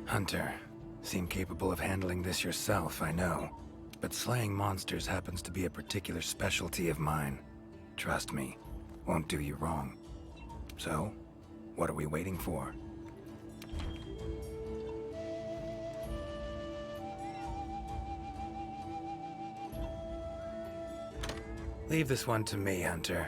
Hunter, seem capable of handling this yourself, I know. But slaying monsters happens to be a particular specialty of mine. Trust me, won't do you wrong. So, what are we waiting for? Leave this one to me, Hunter.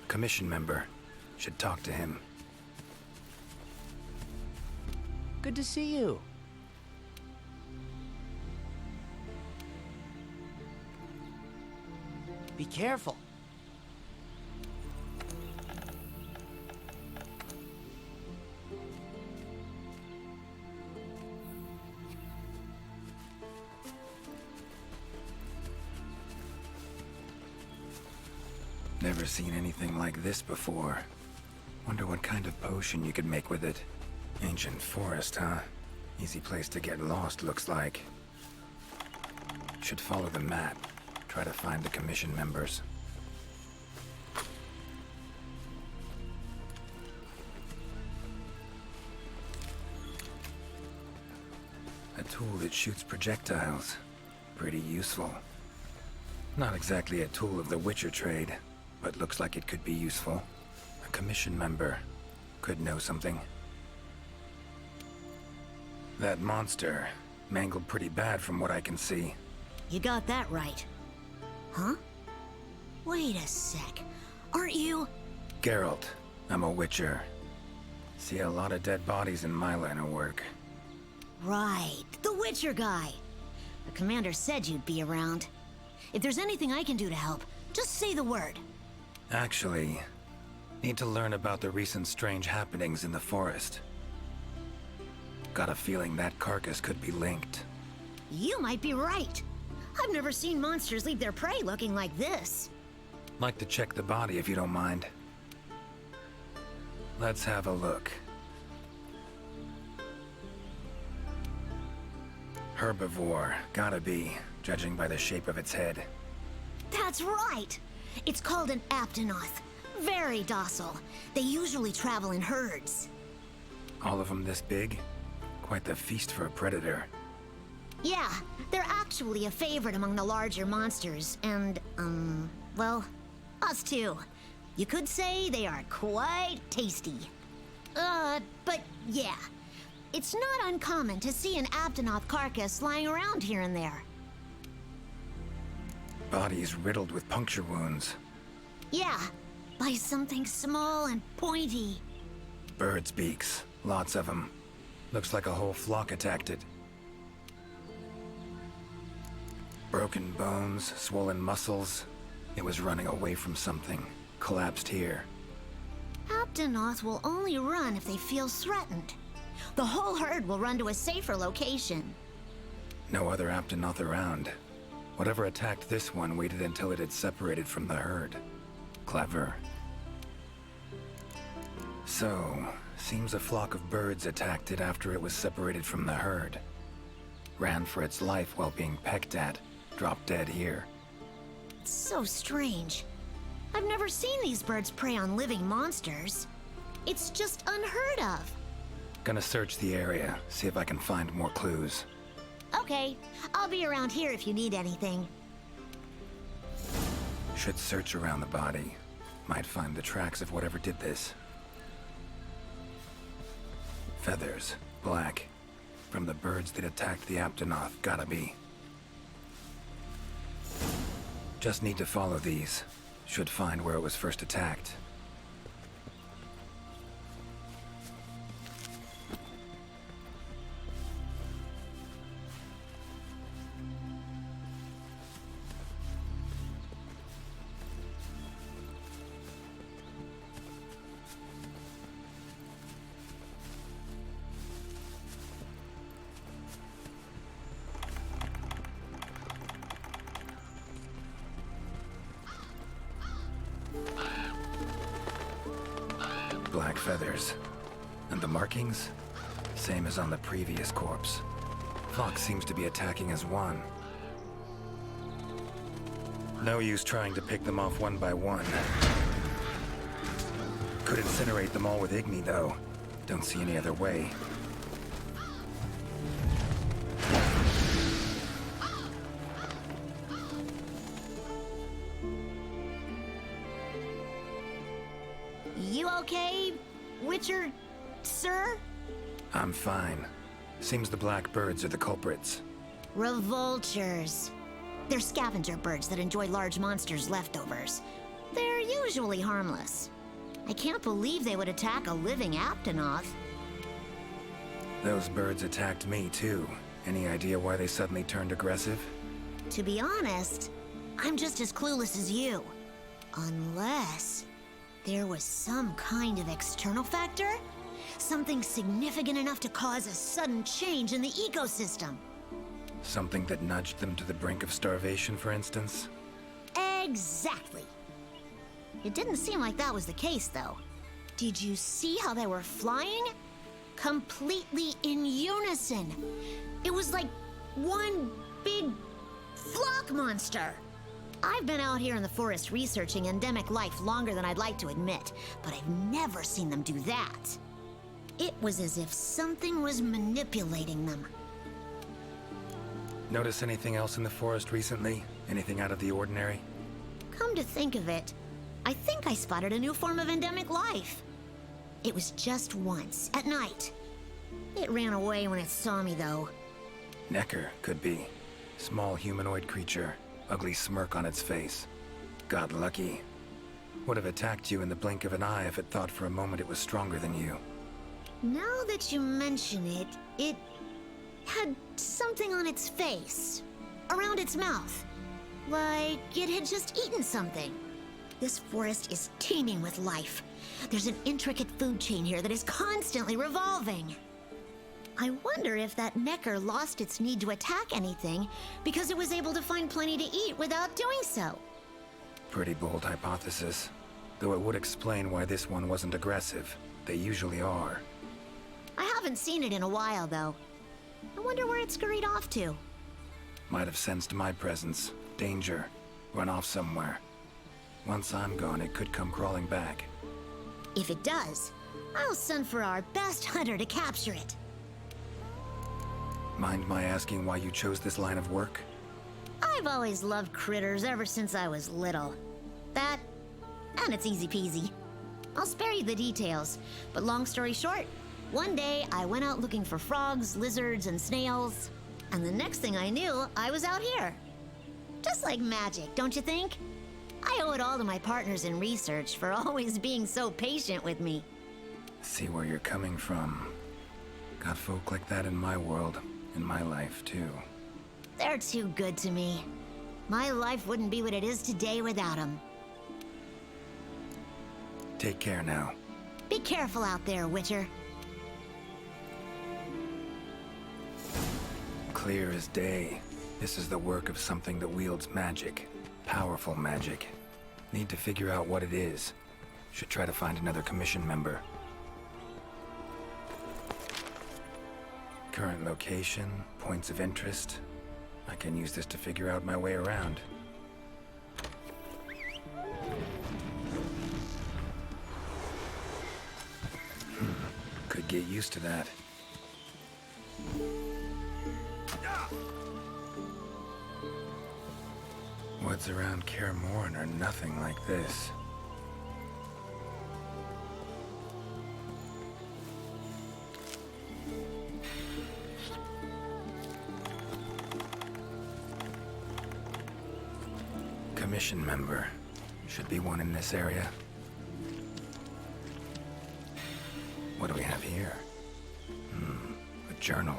Commission member. Should talk to him. Good to see you. Be careful. Never seen anything like this before. Wonder what kind of potion you could make with it. Ancient forest, huh? Easy place to get lost, looks like. Should follow the map. Try to find the commission members. A tool that shoots projectiles. Pretty useful. Not exactly a tool of the Witcher trade, but looks like it could be useful. A commission member could know something. That monster mangled pretty bad from what I can see. You got that right. Huh? Wait a sec. Aren't you? Geralt, I'm a Witcher. See a lot of dead bodies in my line of work. Right, the Witcher guy. The commander said you'd be around. If there's anything I can do to help, just say the word. Actually, need to learn about the recent strange happenings in the forest. Got a feeling that carcass could be linked. You might be right. I've never seen monsters leave their prey looking like this. Like to check the body if you don't mind. Let's have a look. Herbivore, gotta be, judging by the shape of its head. That's right! It's called an aptonoth. Very docile. They usually travel in herds. All of them this big? Quite the feast for a predator. Yeah, they're actually a favorite among the larger monsters, and, well, us too. You could say they are quite tasty. But yeah, it's not uncommon to see an aptonoth carcass lying around here and there. Body's riddled with puncture wounds. Yeah, by something small and pointy. Birds' beaks, lots of them. Looks like a whole flock attacked it. Broken bones, swollen muscles. It was running away from something. Collapsed here. Aptonoth will only run if they feel threatened. The whole herd will run to a safer location. No other Aptonoth around. Whatever attacked this one waited until it had separated from the herd. Clever. So, seems a flock of birds attacked it after it was separated from the herd. Ran for its life while being pecked at. Dropped dead here. It's so strange. I've never seen these birds prey on living monsters. It's just unheard of. Gonna search the area, see if I can find more clues. Okay, I'll be around here if you need anything. Should search around the body. Might find the tracks of whatever did this. Feathers, black. From the birds that attacked the Aptonoth, gotta be. Just need to follow these. Should find where it was first attacked. black feathers. And the markings? Same as on the previous corpse. Fox seems to be attacking as one. No use trying to pick them off one by one. Could incinerate them all with Igni, though. Don't see any other way. You okay, Witcher, sir? I'm fine. Seems the black birds are the culprits. Revoltures. They're scavenger birds that enjoy large monsters' leftovers. They're usually harmless. I can't believe they would attack a living Aptonoth. Those birds attacked me, too. Any idea why they suddenly turned aggressive? To be honest, I'm just as clueless as you. Unless there was some kind of external factor? Something significant enough to cause a sudden change in the ecosystem. Something that nudged them to the brink of starvation, for instance? Exactly. It didn't seem like that was the case, though. Did you see how they were flying? Completely in unison. It was like one big flock monster. I've been out here in the forest researching endemic life longer than I'd like to admit, but I've never seen them do that. It was as if something was manipulating them. Notice anything else in the forest recently? Anything out of the ordinary? Come to think of it, I think I spotted a new form of endemic life. It was just once, at night. It ran away when it saw me, though. Necker, could be. Small humanoid creature, ugly smirk on its face. Got lucky. Would have attacked you in the blink of an eye if it thought for a moment it was stronger than you. Now that you mention it, it had something on its face, around its mouth. Like it had just eaten something. This forest is teeming with life. There's an intricate food chain here that is constantly revolving. I wonder if that Necker lost its need to attack anything because it was able to find plenty to eat without doing so. Pretty bold hypothesis. Though it would explain why this one wasn't aggressive. They usually are. I haven't seen it in a while, though. I wonder where it scurried off to. Might have sensed my presence. Danger. Run off somewhere. Once I'm gone, it could come crawling back. If it does, I'll send for our best hunter to capture it. Mind my asking why you chose this line of work? I've always loved critters ever since I was little. That, and it's easy peasy. I'll spare you the details, but long story short, one day I went out looking for frogs, lizards, and snails, and the next thing I knew, I was out here. Just like magic, don't you think? I owe it all to my partners in research for always being so patient with me. See where you're coming from. Got folk like that in my world, in my life, too. They're too good to me. My life wouldn't be what it is today without them. Take care now. Be careful out there, Witcher. Clear as day. This is the work of something that wields magic. Powerful magic. Need to figure out what it is. Should try to find another commission member. Current location, points of interest. I can use this to figure out my way around. Could get used to that. Woods around Kaer Morhen are nothing like this. Commission member. Should be one in this area. What do we have here? A journal.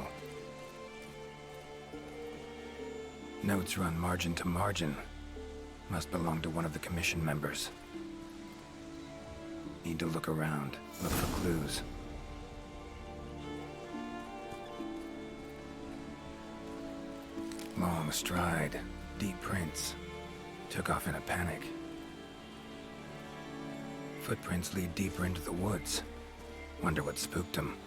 Notes run margin to margin. Must belong to one of the commission members. Need to look around, look for clues. Long stride, deep prints. Took off in a panic. Footprints lead deeper into the woods. Wonder what spooked them.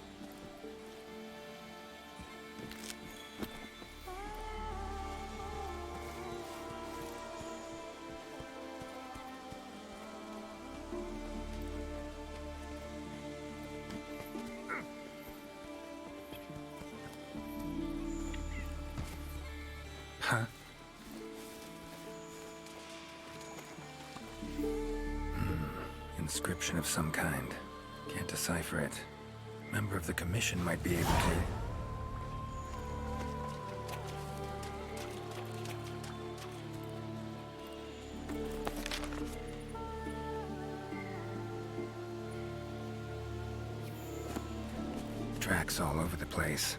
Huh? Inscription of some kind. Can't decipher it. Member of the commission might be able to. Tracks all over the place.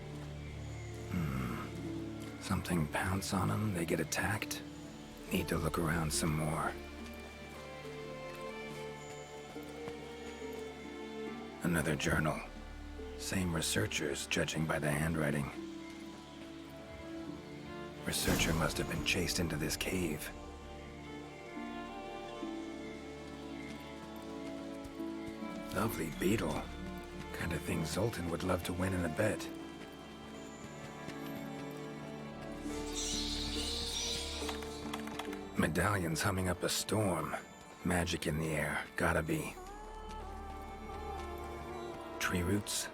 Something pounce on them, they get attacked. Need to look around some more. Another journal. Same researchers, judging by the handwriting. Researcher must have been chased into this cave. Lovely beetle. Kind of thing Zoltan would love to win in a bet. Medallions humming up a storm. Magic in the air, gotta be. Tree roots,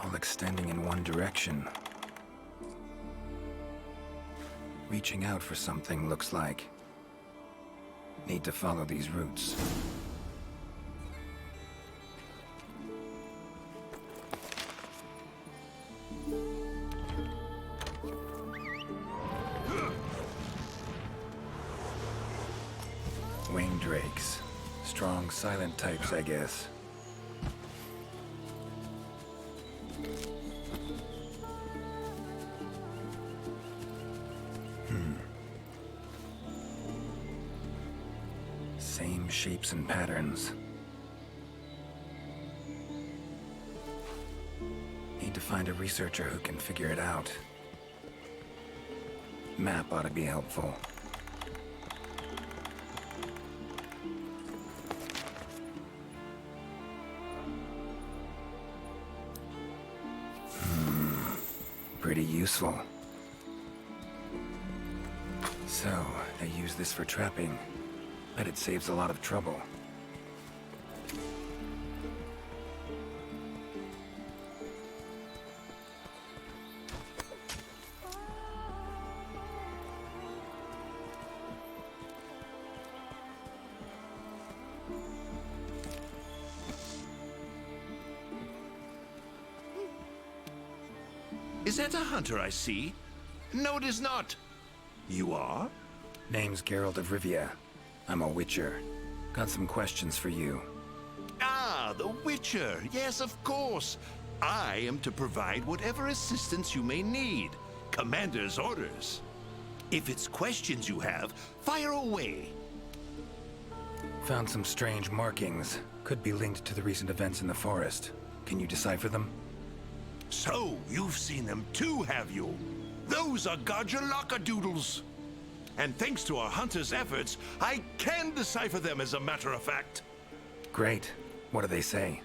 all extending in one direction. Reaching out for something, looks like. Need to follow these roots. Winged drakes. Strong, silent types, I guess. Same shapes and patterns. Need to find a researcher who can figure it out. Map ought to be helpful. Pretty useful. So, they use this for trapping. Bet it saves a lot of trouble. Is that a hunter I see? No, it is not. You are? Name's Geralt of Rivia. I'm a witcher. Got some questions for you. Ah, the Witcher. Yes, of course. I am to provide whatever assistance you may need. Commander's orders. If it's questions you have, fire away. Found some strange markings. Could be linked to the recent events in the forest. Can you decipher them? So, you've seen them too, have you? Those are Gajalaka doodles. And thanks to our hunter's efforts, I can decipher them as a matter of fact. Great. What do they say?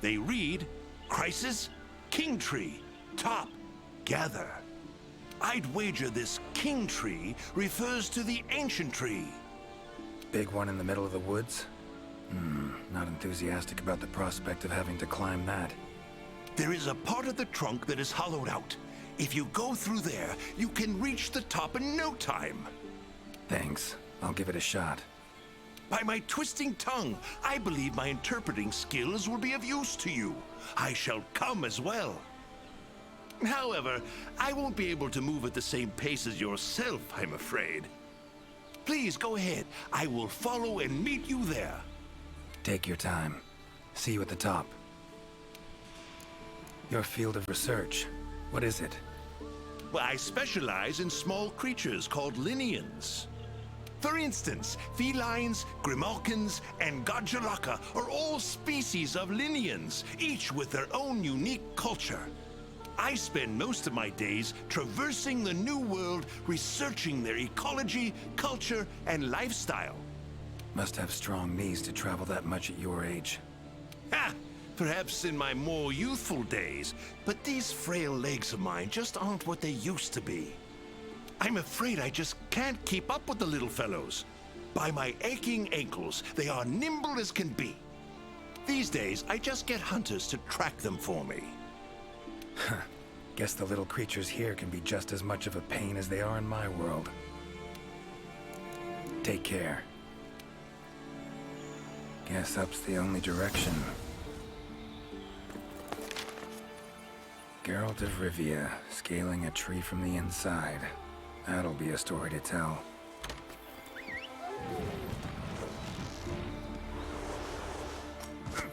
They read, Crisis, King Tree, Top, Gather. I'd wager this King Tree refers to the ancient tree. Big one in the middle of the woods? Not enthusiastic about the prospect of having to climb that. There is a part of the trunk that is hollowed out. If you go through there, you can reach the top in no time. Thanks. I'll give it a shot. By my twisting tongue, I believe my interpreting skills will be of use to you. I shall come as well. However, I won't be able to move at the same pace as yourself, I'm afraid. Please go ahead. I will follow and meet you there. Take your time. See you at the top. Your field of research. What is it? Well, I specialize in small creatures called Lineans. For instance, felines, grimalkins, and Gajalaka are all species of Lineans, each with their own unique culture. I spend most of my days traversing the New World, researching their ecology, culture, and lifestyle. Must have strong knees to travel that much at your age. Ha! Perhaps in my more youthful days, but these frail legs of mine just aren't what they used to be. I'm afraid I just can't keep up with the little fellows. By my aching ankles, they are nimble as can be. These days, I just get hunters to track them for me. Guess the little creatures here can be just as much of a pain as they are in my world. Take care. Guess up's the only direction. Geralt of Rivia, scaling a tree from the inside. That'll be a story to tell.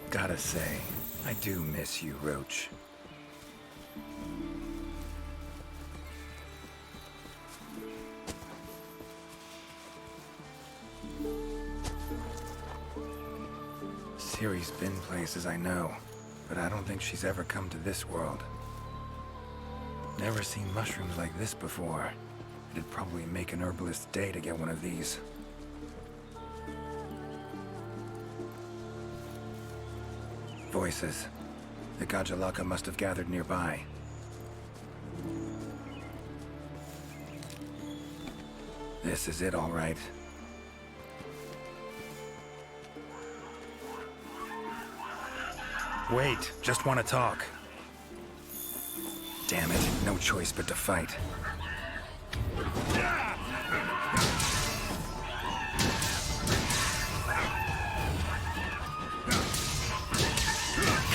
Gotta say, I do miss you, Roach. Ciri's been places, I know, but I don't think she's ever come to this world. Never seen mushrooms like this before. It'd probably make an herbalist's day to get one of these. Voices. The Gajalaka must have gathered nearby. This is it, all right. Wait, just want to talk. Damn it, no choice but to fight.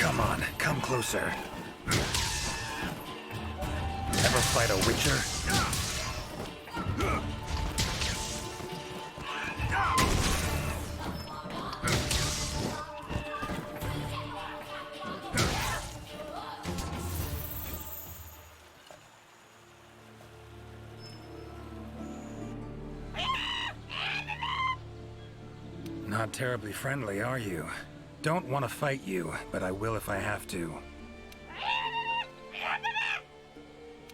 Come on, come closer. Ever fight a witcher? Not terribly friendly, are you? Don't want to fight you, but I will if I have to.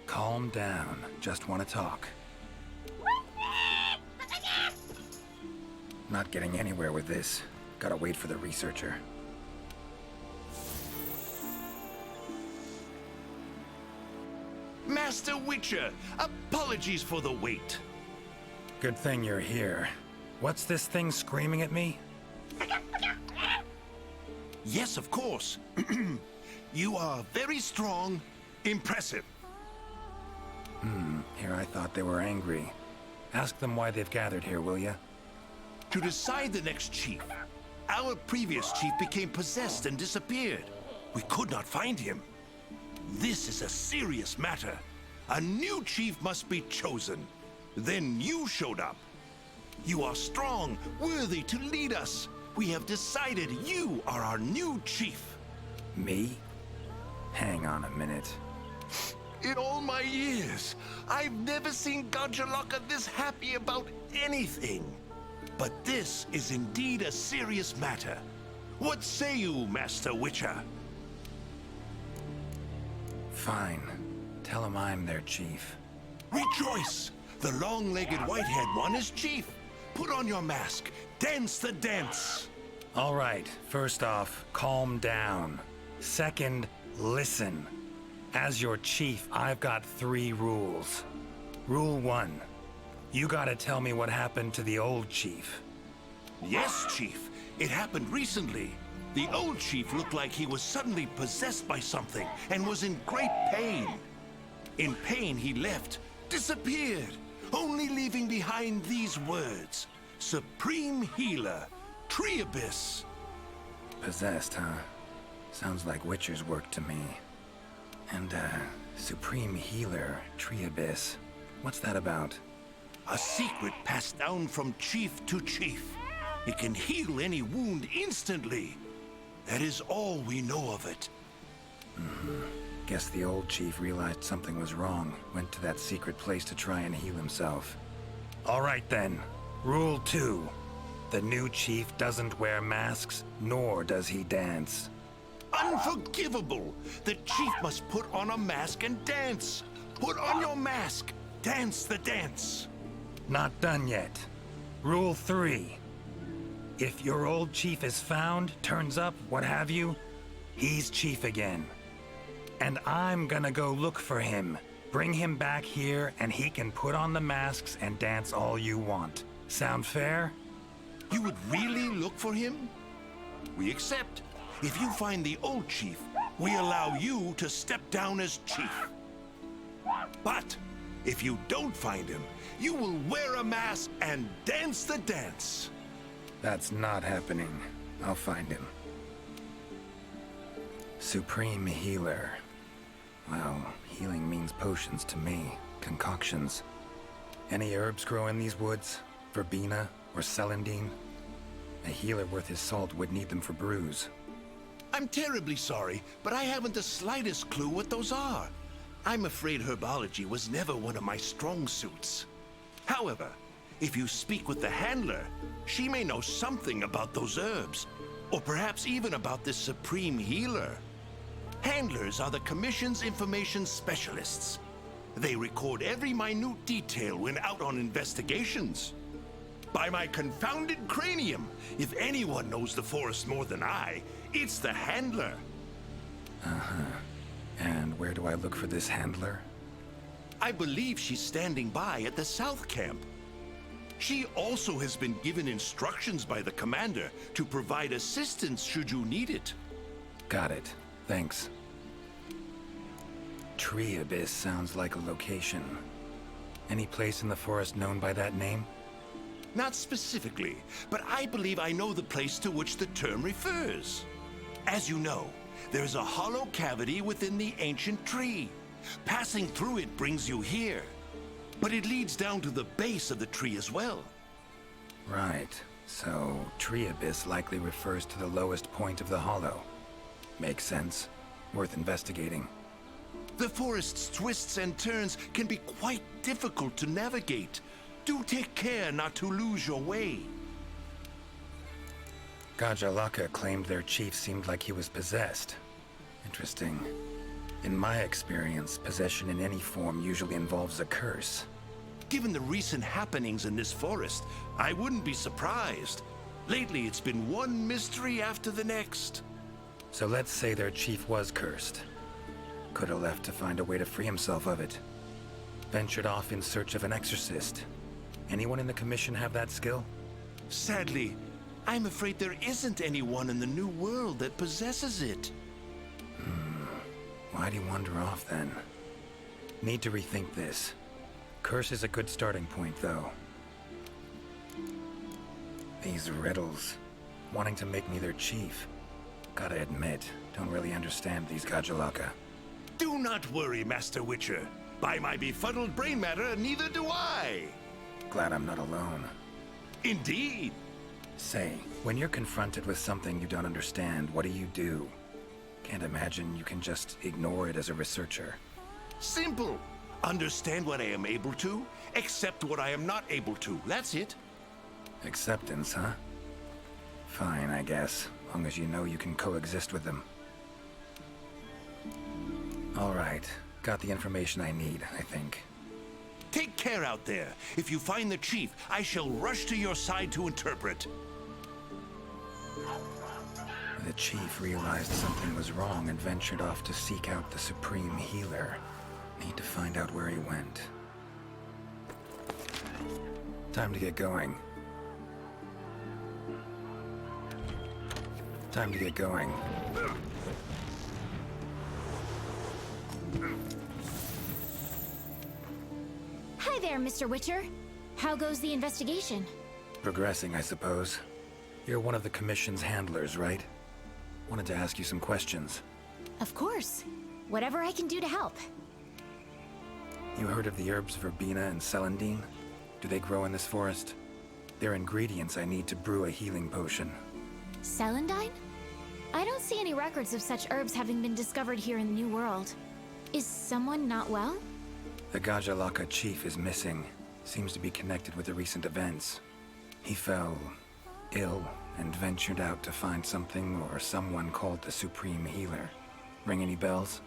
Calm down. Just want to talk. Not getting anywhere with this. Gotta wait for the researcher. Master Witcher, apologies for the wait. Good thing you're here. What's this thing screaming at me? Yes, of course. You are very strong, impressive. Here I thought they were angry. Ask them why they've gathered here, will ya? To decide the next chief. Our previous chief became possessed and disappeared. We could not find him. This is a serious matter. A new chief must be chosen. Then you showed up. You are strong, worthy to lead us. We have decided you are our new chief. Me? Hang on a minute. In all my years, I've never seen Gajalaka this happy about anything. But this is indeed a serious matter. What say you, Master Witcher? Fine. Tell them I'm their chief. Rejoice! The long-legged white-haired one is chief. Put on your mask. Dance the dance. All right, first off, calm down. Second, listen. As your chief, I've got 3 rules. Rule 1. You gotta tell me what happened to the old chief. Yes, Chief. It happened recently. The old chief looked like he was suddenly possessed by something and was in great pain. In pain, he left, disappeared, only leaving behind these words. Supreme Healer, Triabyss. Possessed, huh? Sounds like Witcher's work to me. And, Supreme Healer, Triabyss. What's that about? A secret passed down from chief to chief. It can heal any wound instantly. That is all we know of it. Guess the old chief realized something was wrong, went to that secret place to try and heal himself. All right then. Rule 2. The new chief doesn't wear masks, nor does he dance. Unforgivable! The chief must put on a mask and dance. Put on your mask. Dance the dance. Not done yet. Rule 3. If your old chief is found, turns up, what have you, he's chief again. And I'm gonna go look for him. Bring him back here, and he can put on the masks and dance all you want. Sound fair? You would really look for him? We accept. If you find the old chief, we allow you to step down as chief. But if you don't find him, you will wear a mask and dance the dance. That's not happening. I'll find him. Supreme Healer. Well, healing means potions to me. Concoctions. Any herbs grow in these woods? Verbena or celandine? A healer worth his salt would need them for brews. I'm terribly sorry, but I haven't the slightest clue what those are. I'm afraid herbology was never one of my strong suits. However, if you speak with the handler, she may know something about those herbs, or perhaps even about this supreme healer. Handlers are the Commission's information specialists. They record every minute detail when out on investigations. By my confounded cranium, if anyone knows the forest more than I, it's the handler. And where do I look for this handler? I believe she's standing by at the South Camp. She also has been given instructions by the commander to provide assistance should you need it. Got it. Thanks. Tree Abyss sounds like a location. Any place in the forest known by that name? Not specifically, but I believe I know the place to which the term refers. As you know, there's a hollow cavity within the ancient tree. Passing through it brings you here. But it leads down to the base of the tree as well. Right. So, Tree Abyss likely refers to the lowest point of the hollow. Makes sense. Worth investigating. The forest's twists and turns can be quite difficult to navigate. Do take care not to lose your way. Gajalaka claimed their chief seemed like he was possessed. Interesting. In my experience, possession in any form usually involves a curse. Given the recent happenings in this forest, I wouldn't be surprised. Lately, it's been one mystery after the next. So let's say their chief was cursed. Could have left to find a way to free himself of it. Ventured off in search of an exorcist. Anyone in the Commission have that skill? Sadly, I'm afraid there isn't anyone in the New World that possesses it. Why'd he wander off then? Need to rethink this. Curse is a good starting point, though. These riddles. Wanting to make me their chief. Gotta admit, don't really understand these Gajalaka. Do not worry, Master Witcher. By my befuddled brain matter, neither do I. Glad I'm not alone. Indeed. Say, when you're confronted with something you don't understand, what do? Can't imagine you can just ignore it as a researcher. Simple. Understand what I am able to, accept what I am not able to. That's it. Acceptance, huh? Fine, I guess. Long as you know you can coexist with them. All right. Got the information I need, I think. Take care out there. If you find the chief, I shall rush to your side to interpret. The chief realized something was wrong and ventured off to seek out the Supreme Healer. Need to find out where he went. Time to get going. Time to get going. Hi there, Mr. Witcher. How goes the investigation? Progressing, I suppose. You're one of the Commission's handlers, right? Wanted to ask you some questions. Of course. Whatever I can do to help. You heard of the herbs Verbena and celandine? Do they grow in this forest? They're ingredients I need to brew a healing potion. Celandine? I don't see any records of such herbs having been discovered here in the New World. Is someone not well? The Gajalaka chief is missing. Seems to be connected with the recent events. He fell ill and ventured out to find something or someone called the Supreme Healer. Ring any bells?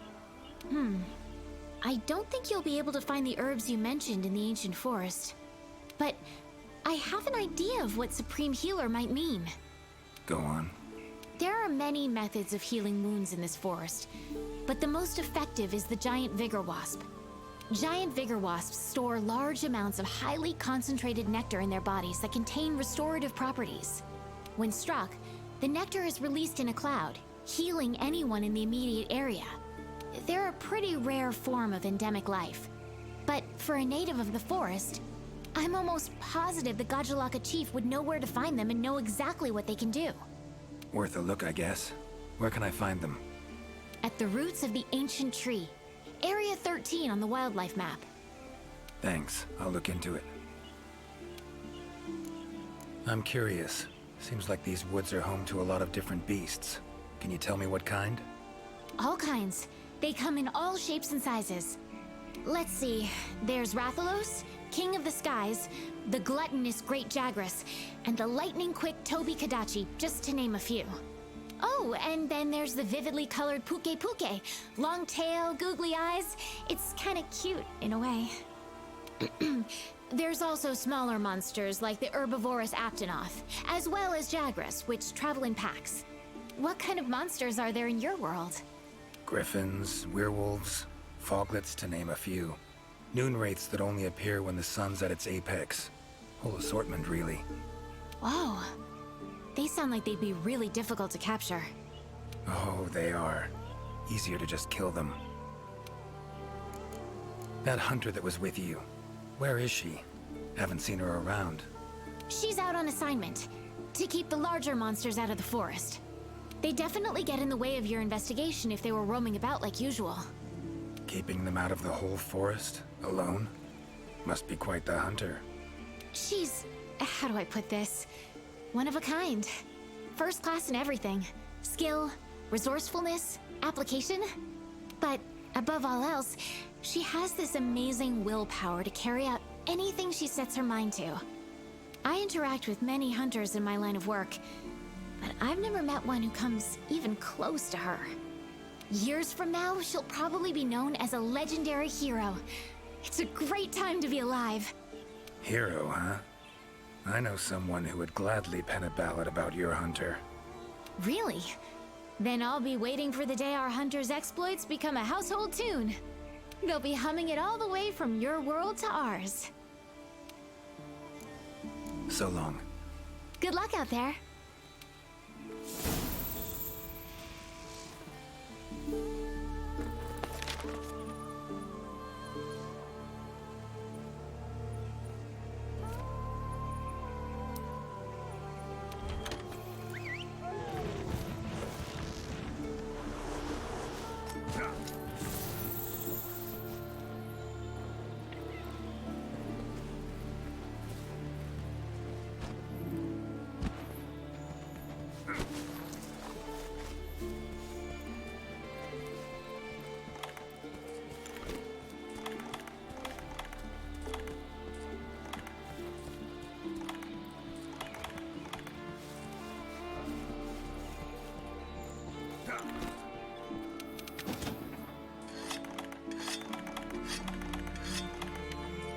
I don't think you'll be able to find the herbs you mentioned in the ancient forest. But I have an idea of what Supreme Healer might mean. Go on. There are many methods of healing wounds in this forest, but the most effective is the giant vigor wasp. Giant vigor wasps store large amounts of highly concentrated nectar in their bodies that contain restorative properties. When struck, the nectar is released in a cloud, healing anyone in the immediate area. They're a pretty rare form of endemic life, but for a native of the forest, I'm almost positive the Gajalaka chief would know where to find them and know exactly what they can do. Worth a look, I guess. Where can I find them? At the roots of the ancient tree, Area 13 on the wildlife map. Thanks. I'll look into it. I'm curious. Seems like these woods are home to a lot of different beasts. Can you tell me what kind? All kinds. They come in all shapes and sizes. Let's see. There's Rathalos, King of the Skies, the gluttonous Great Jagras, and the lightning-quick Toby Kadachi, just to name a few. Oh, and then there's the vividly colored pukei-pukei. Long tail, googly eyes. It's kinda cute, in a way. There's also smaller monsters like the herbivorous Aptonoth, as well as Jagras, which travel in packs. What kind of monsters are there in your world? Griffins, werewolves, foglets, to name a few. Noon wraiths that only appear when the sun's at its apex. Whole assortment, really. Whoa. They sound like they'd be really difficult to capture. Oh, they are. Easier to just kill them. That hunter that was with you, where is she? Haven't seen her around. She's out on assignment, to keep the larger monsters out of the forest. They definitely get in the way of your investigation if they were roaming about like usual. Keeping them out of the whole forest? Alone? Must be quite the hunter. She's... how do I put this? One of a kind. First class in everything. Skill, resourcefulness, application. But above all else, she has this amazing willpower to carry out anything she sets her mind to. I interact with many hunters in my line of work, but I've never met one who comes even close to her. Years from now, she'll probably be known as a legendary hero. It's a great time to be alive. Hero, huh? I know someone who would gladly pen a ballad about your hunter. Really? Then I'll be waiting for the day our hunter's exploits become a household tune. They'll be humming it all the way from your world to ours. So long. Good luck out there.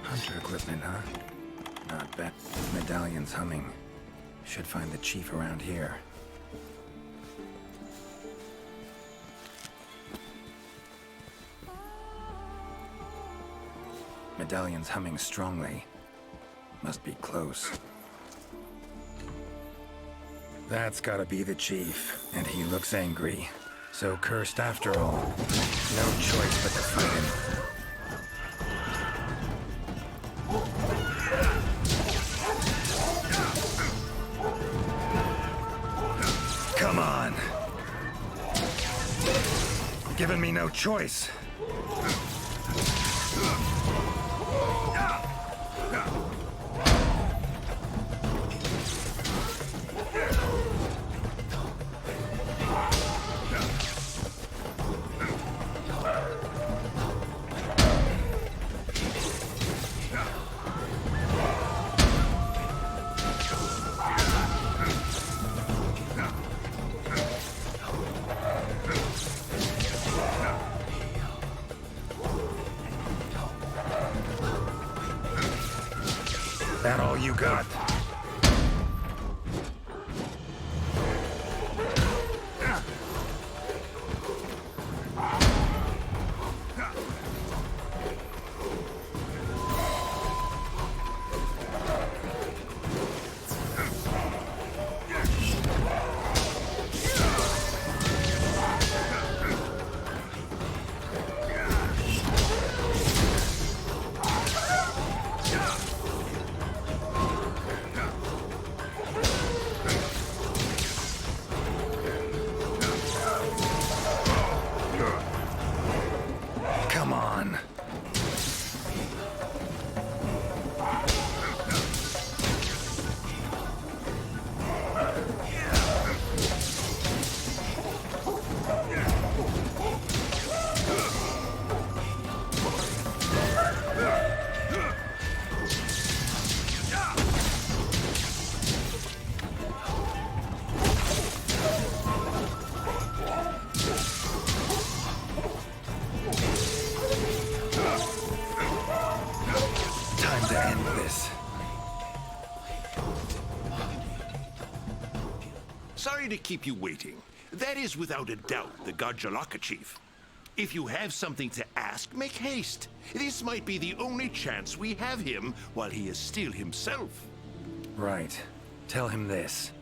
Hunter equipment, huh? Not bad. Medallion's humming. Should find the chief around here. Medallion's humming strongly. Must be close. That's gotta be the chief, and he looks angry. So cursed after all. No choice but to fight him. Come on. Giving me no choice. That all you got? Come on. Time to end this. Sorry to keep you waiting. That is without a doubt the Gajalaka chief. If you have something to ask, make haste. This might be the only chance we have him while he is still himself. Right. Tell him this.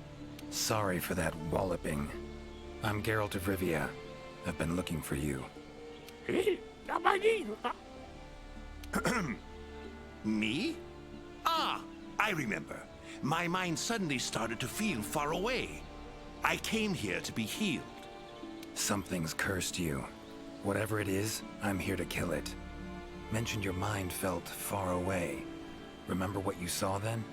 Sorry for that walloping. I'm Geralt of Rivia. I've been looking for you. Me? Ah, I remember. My mind suddenly started to feel far away. I came here to be healed. Something's cursed you. Whatever it is, I'm here to kill it. Mentioned your mind felt far away. Remember what you saw then?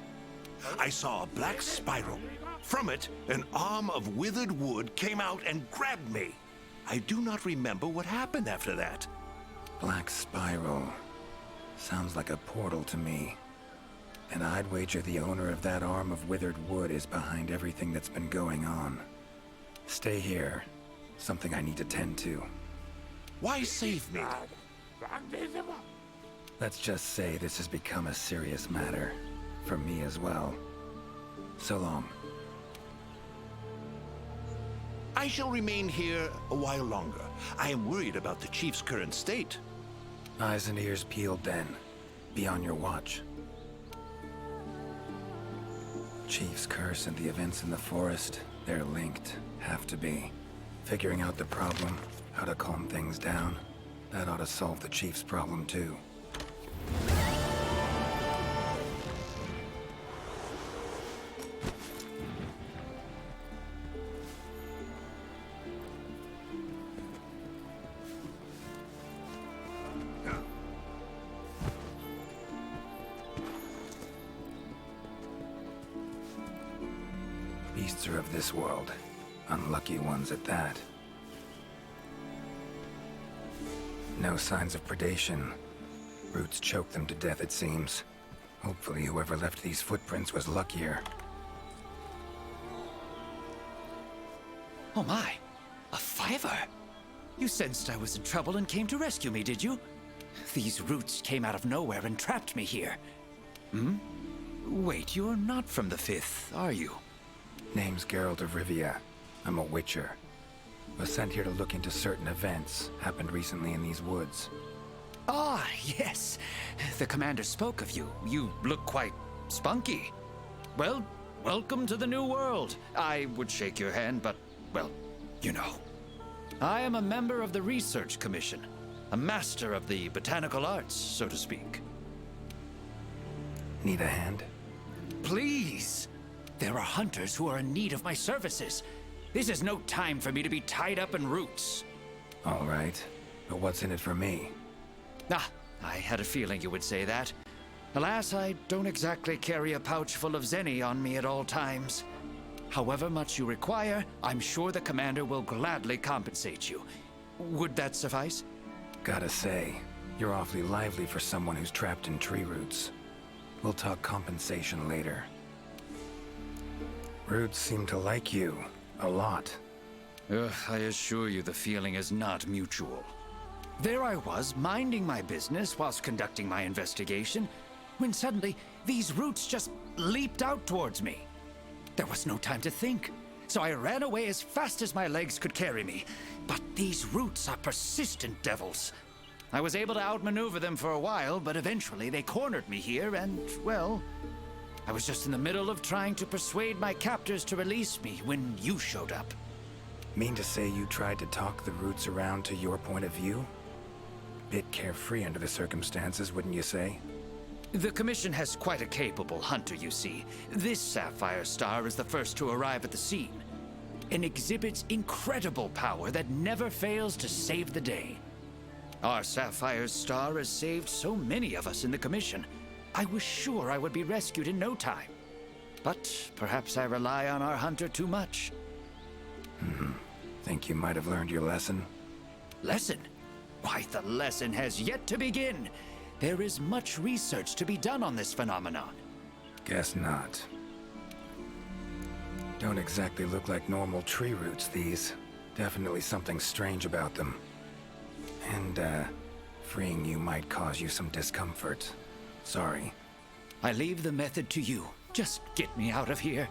I saw a black spiral. From it, an arm of withered wood came out and grabbed me. I do not remember what happened after that. Black spiral. Sounds like a portal to me. And I'd wager the owner of that arm of withered wood is behind everything that's been going on. Stay here. Something I need to tend to. Why save me? Let's just say this has become a serious matter. For me as well. So long. I shall remain here a while longer. I am worried about the chief's current state. Eyes and ears peeled then. Be on your watch. Chief's curse and the events in the forest, they're linked. Have to be. Figuring out the problem, how to calm things down, that ought to solve the Chief's problem too. Beasts are of this world. Unlucky ones at that. No signs of predation. Roots choke them to death, it seems. Hopefully whoever left these footprints was luckier. Oh my, a fiver! You sensed I was in trouble and came to rescue me, did you? These roots came out of nowhere and trapped me here. Hmm? Wait, you're not from the Fifth, are you? Name's Geralt of Rivia. I'm a witcher. Was sent here to look into certain events happened recently in these woods. Ah, yes. The commander spoke of you. You look quite spunky. Well, welcome to the new world. I would shake your hand, but, well, you know. I am a member of the Research Commission. A master of the botanical arts, so to speak. Need a hand? Please! There are hunters who are in need of my services. This is no time for me to be tied up in roots. All right. But what's in it for me? Ah, I had a feeling you would say that. Alas, I don't exactly carry a pouch full of zenny on me at all times. However much you require, I'm sure the commander will gladly compensate you. Would that suffice? Gotta say, you're awfully lively for someone who's trapped in tree roots. We'll talk compensation later. Roots seem to like you. A lot. I assure you the feeling is not mutual. There I was, minding my business whilst conducting my investigation, when suddenly these roots just leaped out towards me. There was no time to think, so I ran away as fast as my legs could carry me. But these roots are persistent devils. I was able to outmaneuver them for a while, but eventually they cornered me here and, well, I was just in the middle of trying to persuade my captors to release me when you showed up. Mean to say you tried to talk the roots around to your point of view? Bit carefree under the circumstances, wouldn't you say? The Commission has quite a capable hunter, you see. This sapphire star is the first to arrive at the scene, and exhibits incredible power that never fails to save the day. Our sapphire star has saved so many of us in the Commission. I was sure I would be rescued in no time. But perhaps I rely on our hunter too much. Think you might have learned your lesson? Lesson? Why, the lesson has yet to begin. There is much research to be done on this phenomenon. Guess not. Don't exactly look like normal tree roots, these. Definitely something strange about them. And, freeing you might cause you some discomfort. Sorry. I leave the method to you. Just get me out of here.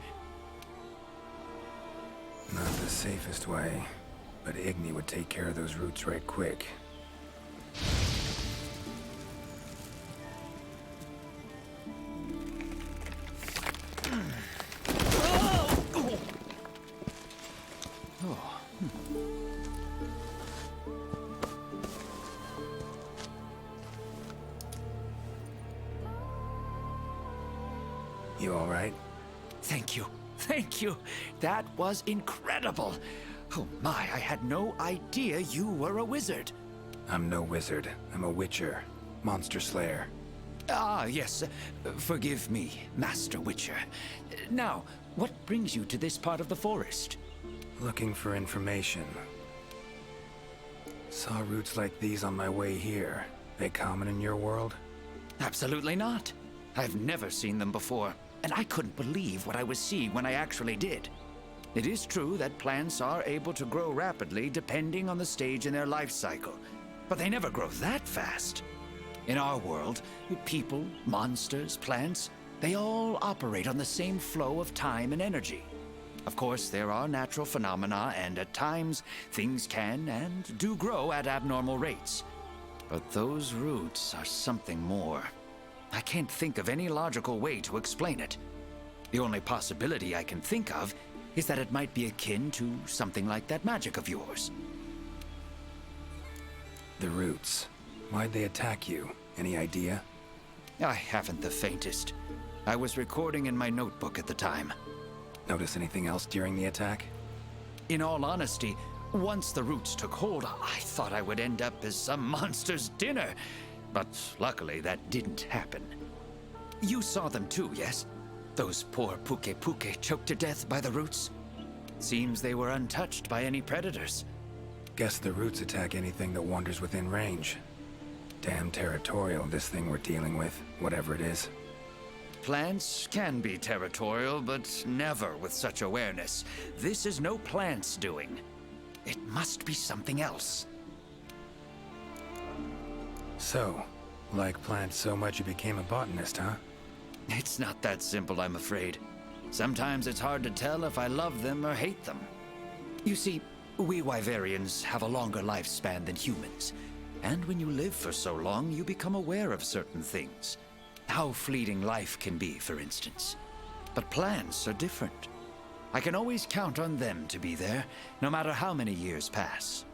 Not the safest way, but Igni would take care of those roots right quick. You all right? Thank you. Thank you. That was incredible. Oh my, I had no idea you were a wizard. I'm no wizard. I'm a witcher. Monster slayer. Ah, yes. Forgive me, Master Witcher. Now, what brings you to this part of the forest? Looking for information. Saw roots like these on my way here. They common in your world? Absolutely not. I've never seen them before, and I couldn't believe what I was seeing when I actually did. It is true that plants are able to grow rapidly depending on the stage in their life cycle, but they never grow that fast. In our world, people, monsters, plants, they all operate on the same flow of time and energy. Of course, there are natural phenomena, and at times, things can and do grow at abnormal rates. But those roots are something more. I can't think of any logical way to explain it. The only possibility I can think of is that it might be akin to something like that magic of yours. The roots. Why'd they attack you? Any idea? I haven't the faintest. I was recording in my notebook at the time. Notice anything else during the attack? In all honesty, once the roots took hold, I thought I would end up as some monster's dinner. But luckily, that didn't happen. You saw them too, yes? Those poor pukei-pukei choked to death by the roots? Seems they were untouched by any predators. Guess the roots attack anything that wanders within range. Damn territorial, this thing we're dealing with, whatever it is. Plants can be territorial, but never with such awareness. This is no plant's doing. It must be something else. So, like plants so much you became a botanist, huh? It's not that simple, I'm afraid. Sometimes it's hard to tell if I love them or hate them. You see, we Wyverians have a longer lifespan than humans. And when you live for so long, you become aware of certain things. How fleeting life can be, for instance. But plants are different. I can always count on them to be there, no matter how many years pass.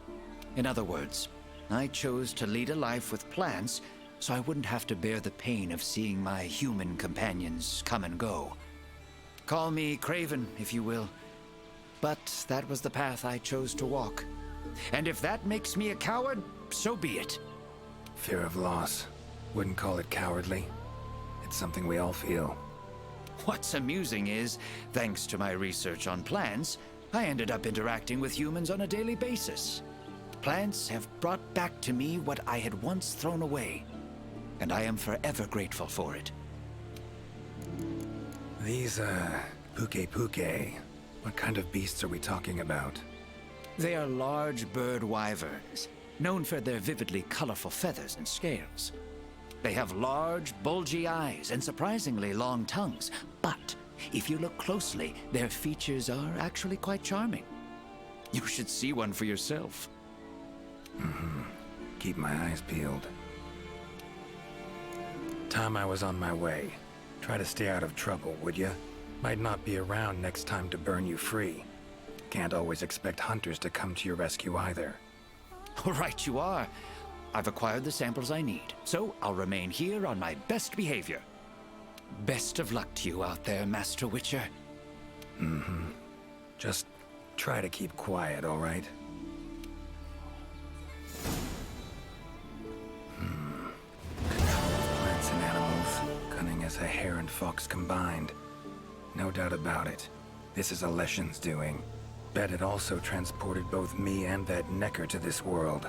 In other words, I chose to lead a life with plants so I wouldn't have to bear the pain of seeing my human companions come and go. Call me craven, if you will. But that was the path I chose to walk. And if that makes me a coward, so be it. Fear of loss. Wouldn't call it cowardly. It's something we all feel. What's amusing is, thanks to my research on plants, I ended up interacting with humans on a daily basis. Plants have brought back to me what I had once thrown away, and I am forever grateful for it. These, pukei-pukei, what kind of beasts are we talking about? They are large bird wyverns, known for their vividly colorful feathers and scales. They have large, bulgy eyes and surprisingly long tongues. But if you look closely, their features are actually quite charming. You should see one for yourself. Keep my eyes peeled. Time I was on my way. Try to stay out of trouble, would ya? Might not be around next time to burn you free. Can't always expect hunters to come to your rescue either. Right you are. I've acquired the samples I need, so I'll remain here on my best behavior. Best of luck to you out there, Master Witcher. Just try to keep quiet, all right? Plants and animals, cunning as a hare and fox combined. No doubt about it. This is a Leshen's doing. Bet it also transported both me and that Necker to this world.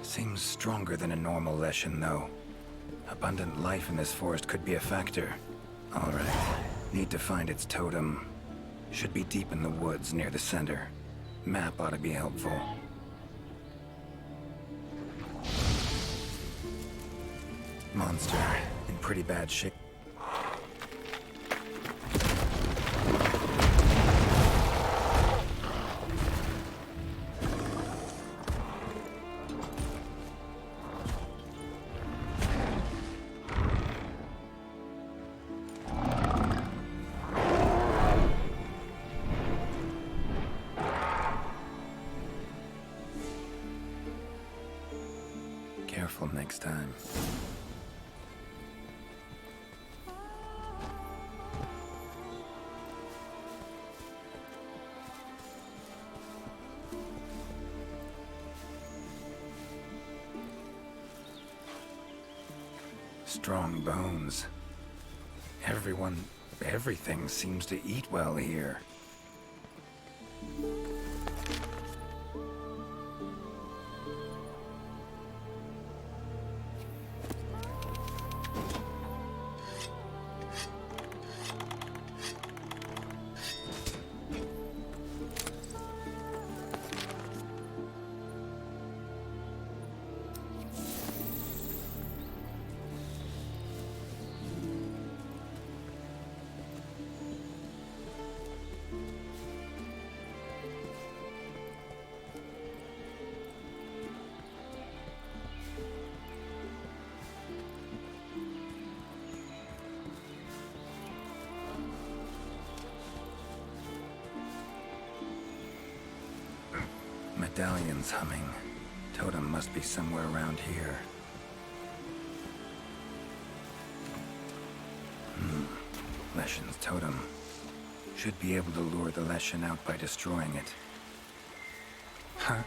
Seems stronger than a normal Leshen, though. Abundant life in this forest could be a factor. All right. Need to find its totem. Should be deep in the woods near the center. Map ought to be helpful. Monster in pretty bad shape. Careful next time. Strong bones. Everything seems to eat well here. Medallion's humming. Totem must be somewhere around here. Leshen's totem. Should be able to lure the Leshen out by destroying it. Huh?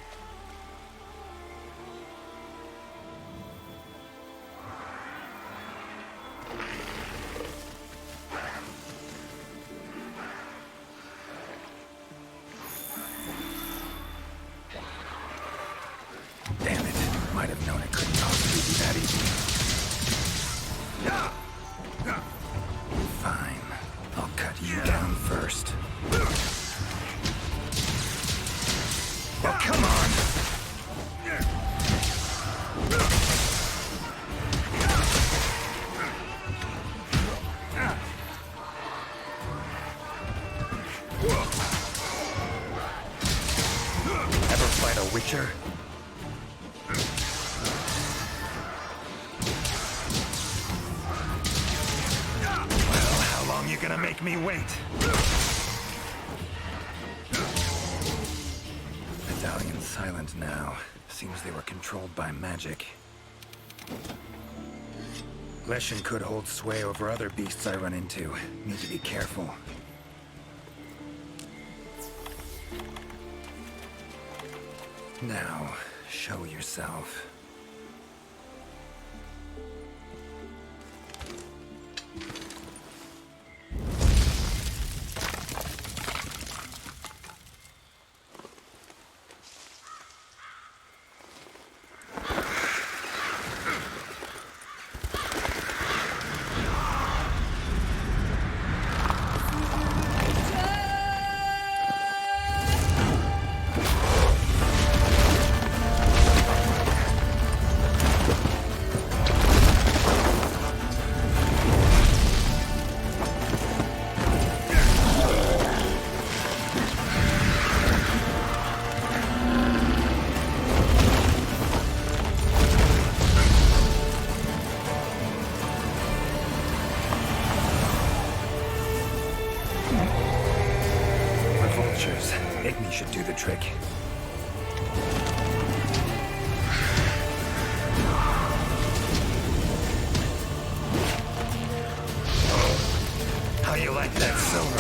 Damn it. Might have known it couldn't possibly be that easy. Fine. I'll cut you down first. Oh, come on! Ever fight a Witcher? You gonna make me wait? Medallion's silent now. Seems they were controlled by magic. Leshen could hold sway over other beasts I run into. Need to be careful. Now, show yourself. should do the trick. How you like that silver?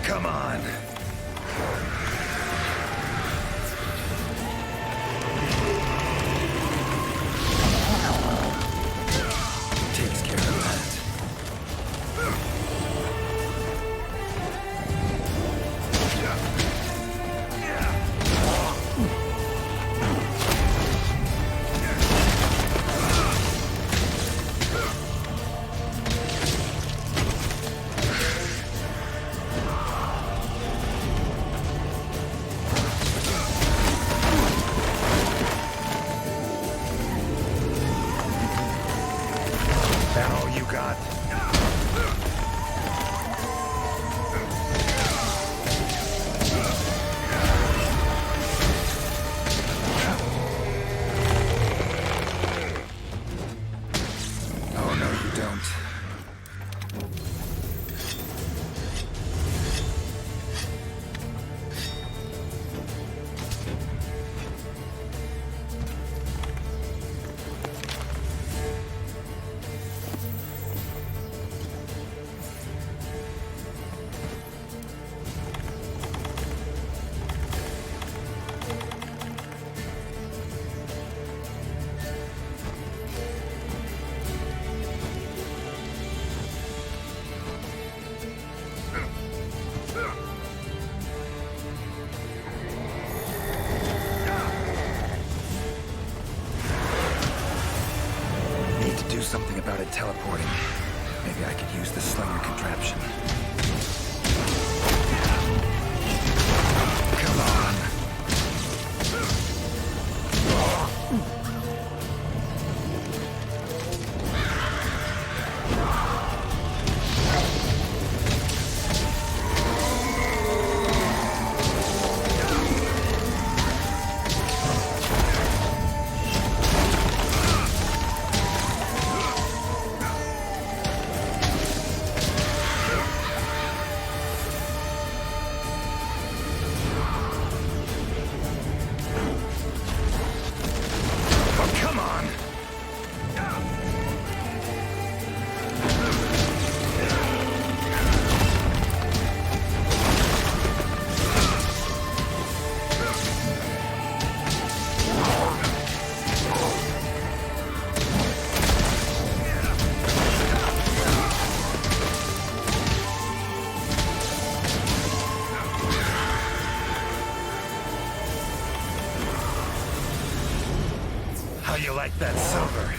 Come on. Takes care of that. That all you got? Oh, no, you don't. Need to do something about it teleporting. Maybe I could use the slinger contraption. Come on. How you like that silver?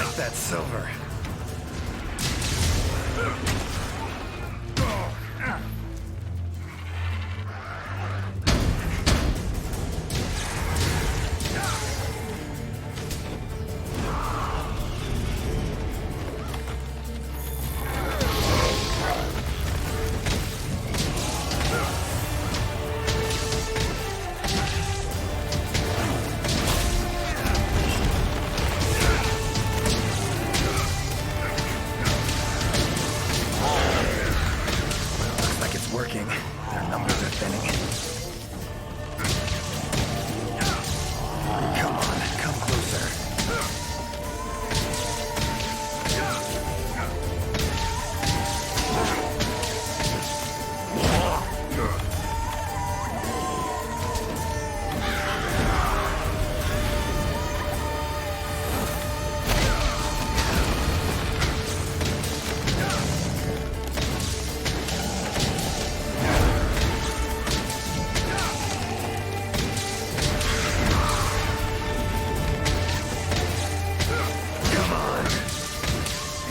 like that silver? Working. Their numbers are thinning. Come on, come closer.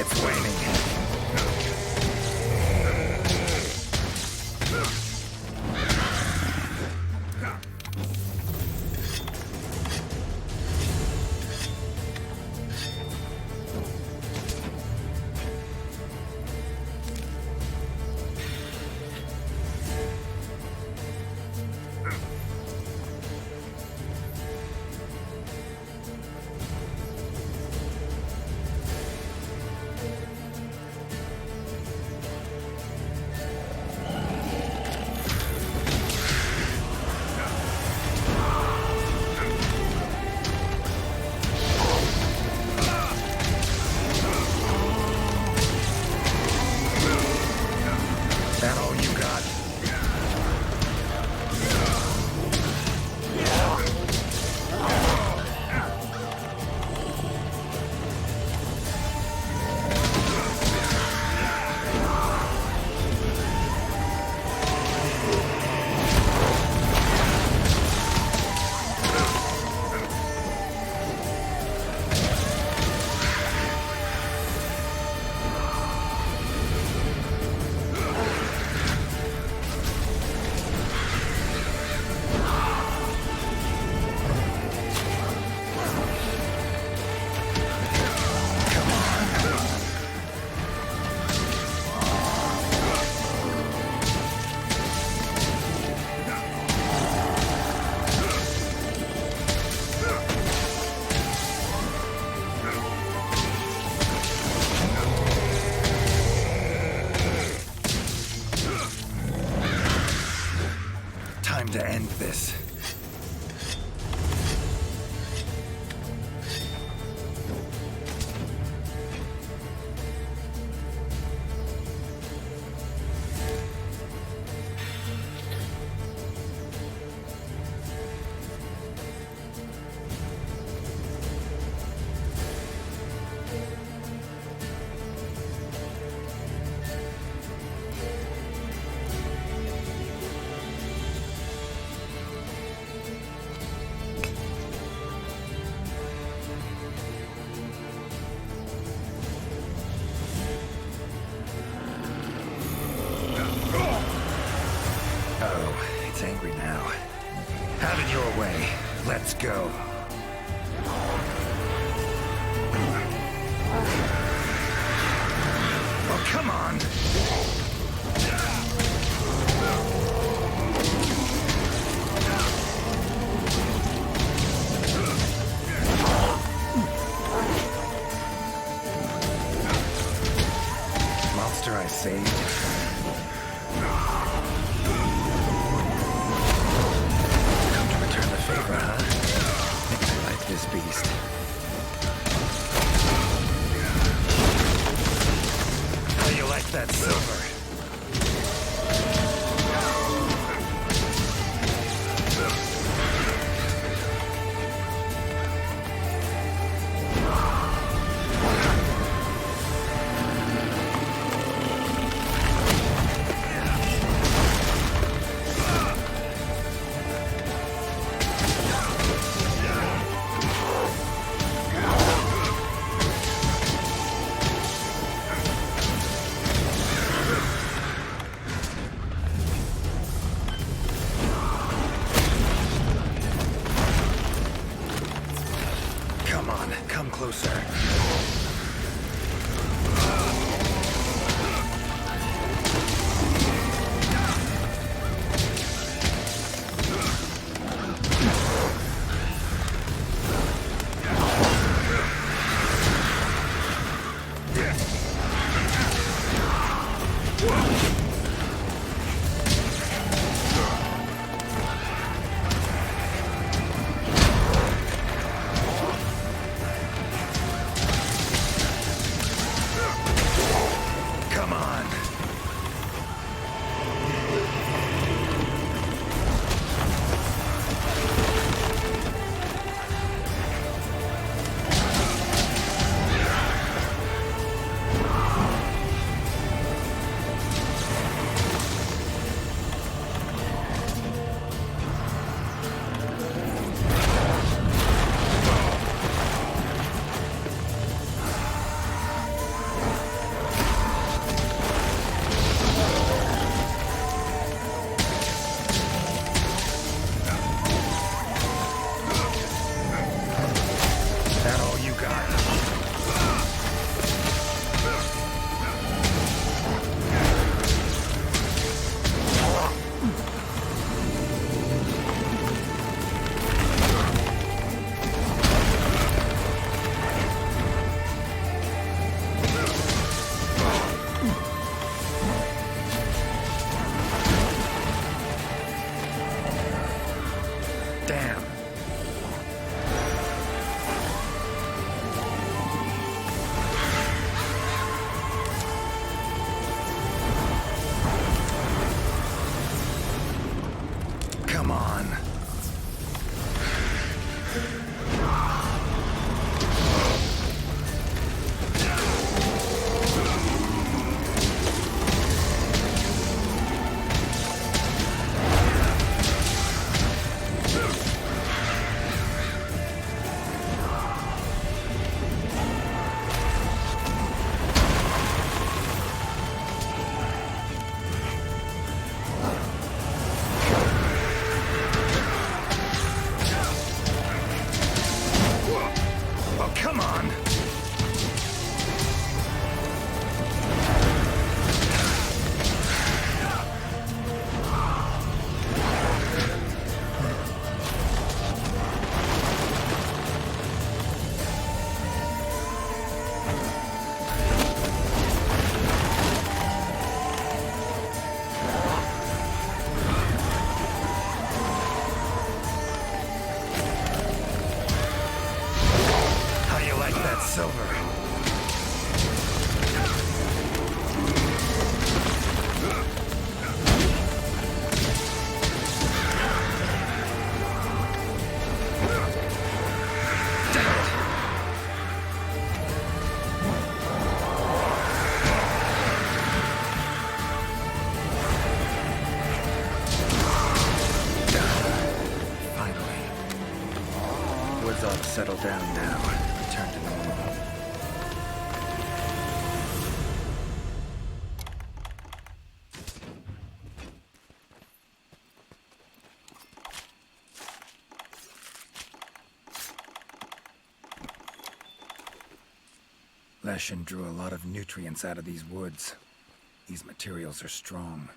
It's waning. That all you got? Time to end this. Oh, it's angry now. Have it your way. Let's go. Oh, come on! Monster I saved. Return the favor, huh? Think I like this beast. How do you like that silver? Come on, come closer. Come on. That all you got? Damn. Come on. Oh, come on. How do you like that silver? Finally. Woods ought to settle down now. Return to normal. Leshen drew a lot of nutrients out of these woods. These materials are strong.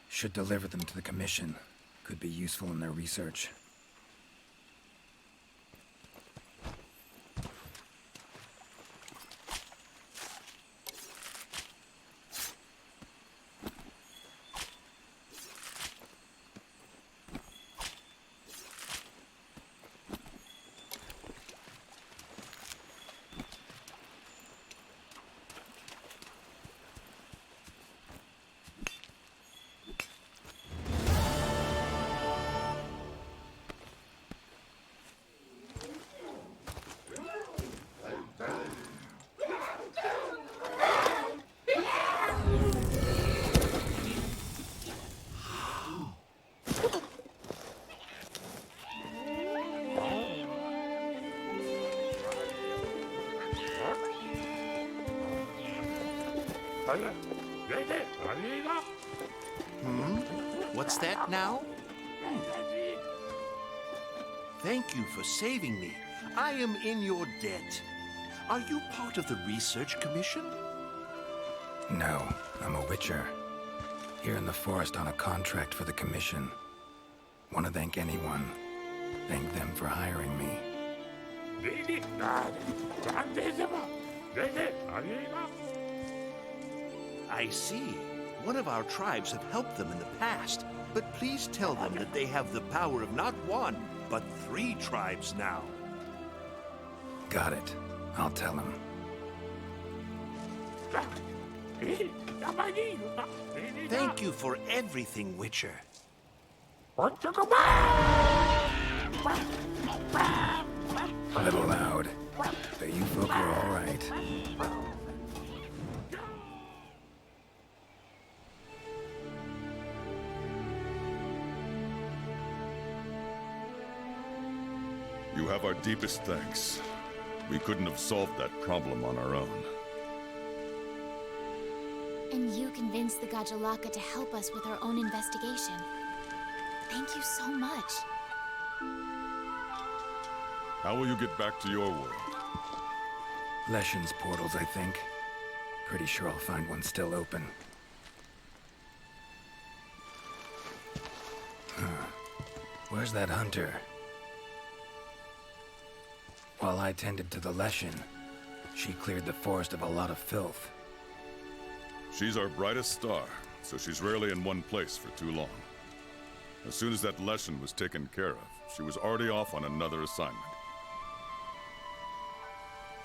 Should deliver them to the Commission. Could be useful in their research. What's that now? Thank you for saving me. I am in your debt. Are you part of the Research Commission? No, I'm a witcher. Here in the forest on a contract for the commission. Want to thank anyone. Thank them for hiring me. I see. One of our tribes have helped them in the past, but please tell them that they have the power of not one, but 3 tribes now. Got it. I'll tell him. Thank you for everything, Witcher. A little loud, but you folk are all right. You have our deepest thanks. We couldn't have solved that problem on our own. And you convinced the Gajalaka to help us with our own investigation. Thank you so much. How will you get back to your world? Leshen's portals, I think. Pretty sure I'll find one still open. Where's that hunter? While I tended to the Leshen, she cleared the forest of a lot of filth. She's our brightest star, so she's rarely in one place for too long. As soon as that Leshen was taken care of, she was already off on another assignment.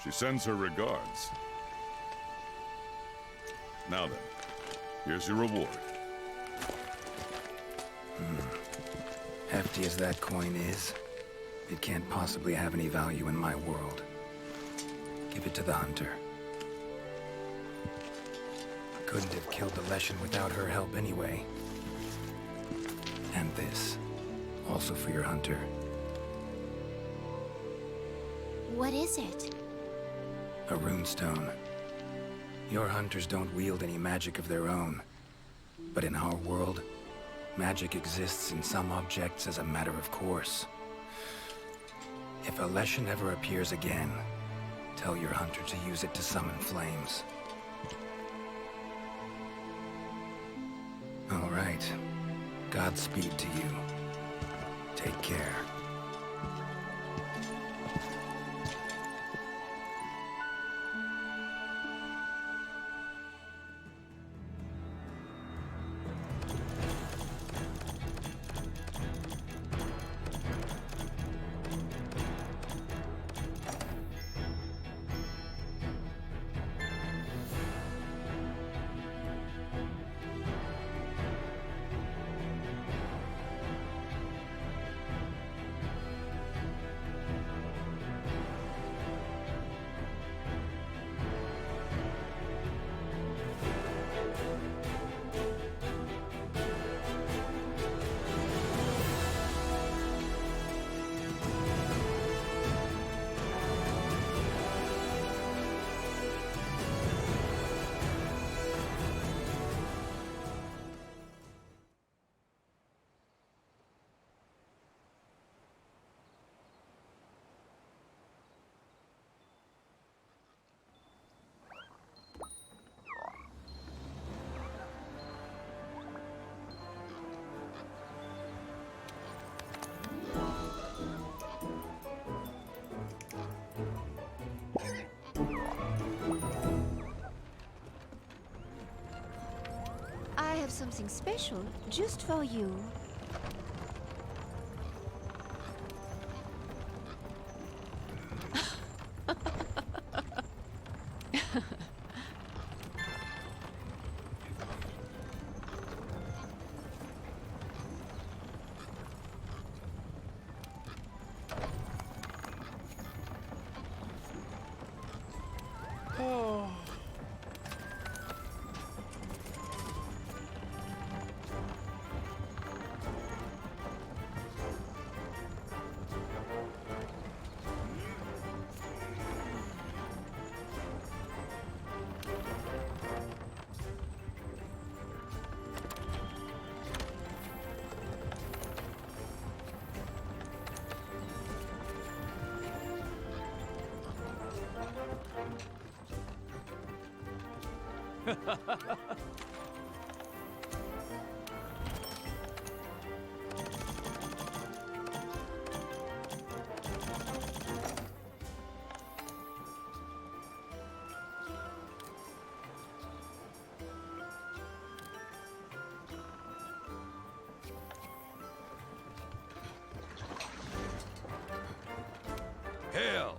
She sends her regards. Now then, here's your reward. Hefty as that coin is, it can't possibly have any value in my world. Give it to the hunter. Couldn't have killed the Leshen without her help anyway. And this, also for your hunter. What is it? A runestone. Your hunters don't wield any magic of their own. But in our world, magic exists in some objects as a matter of course. If a Leshen ever appears again, tell your hunter to use it to summon flames. All right. Godspeed to you. Take care. I have something special just for you. Hail!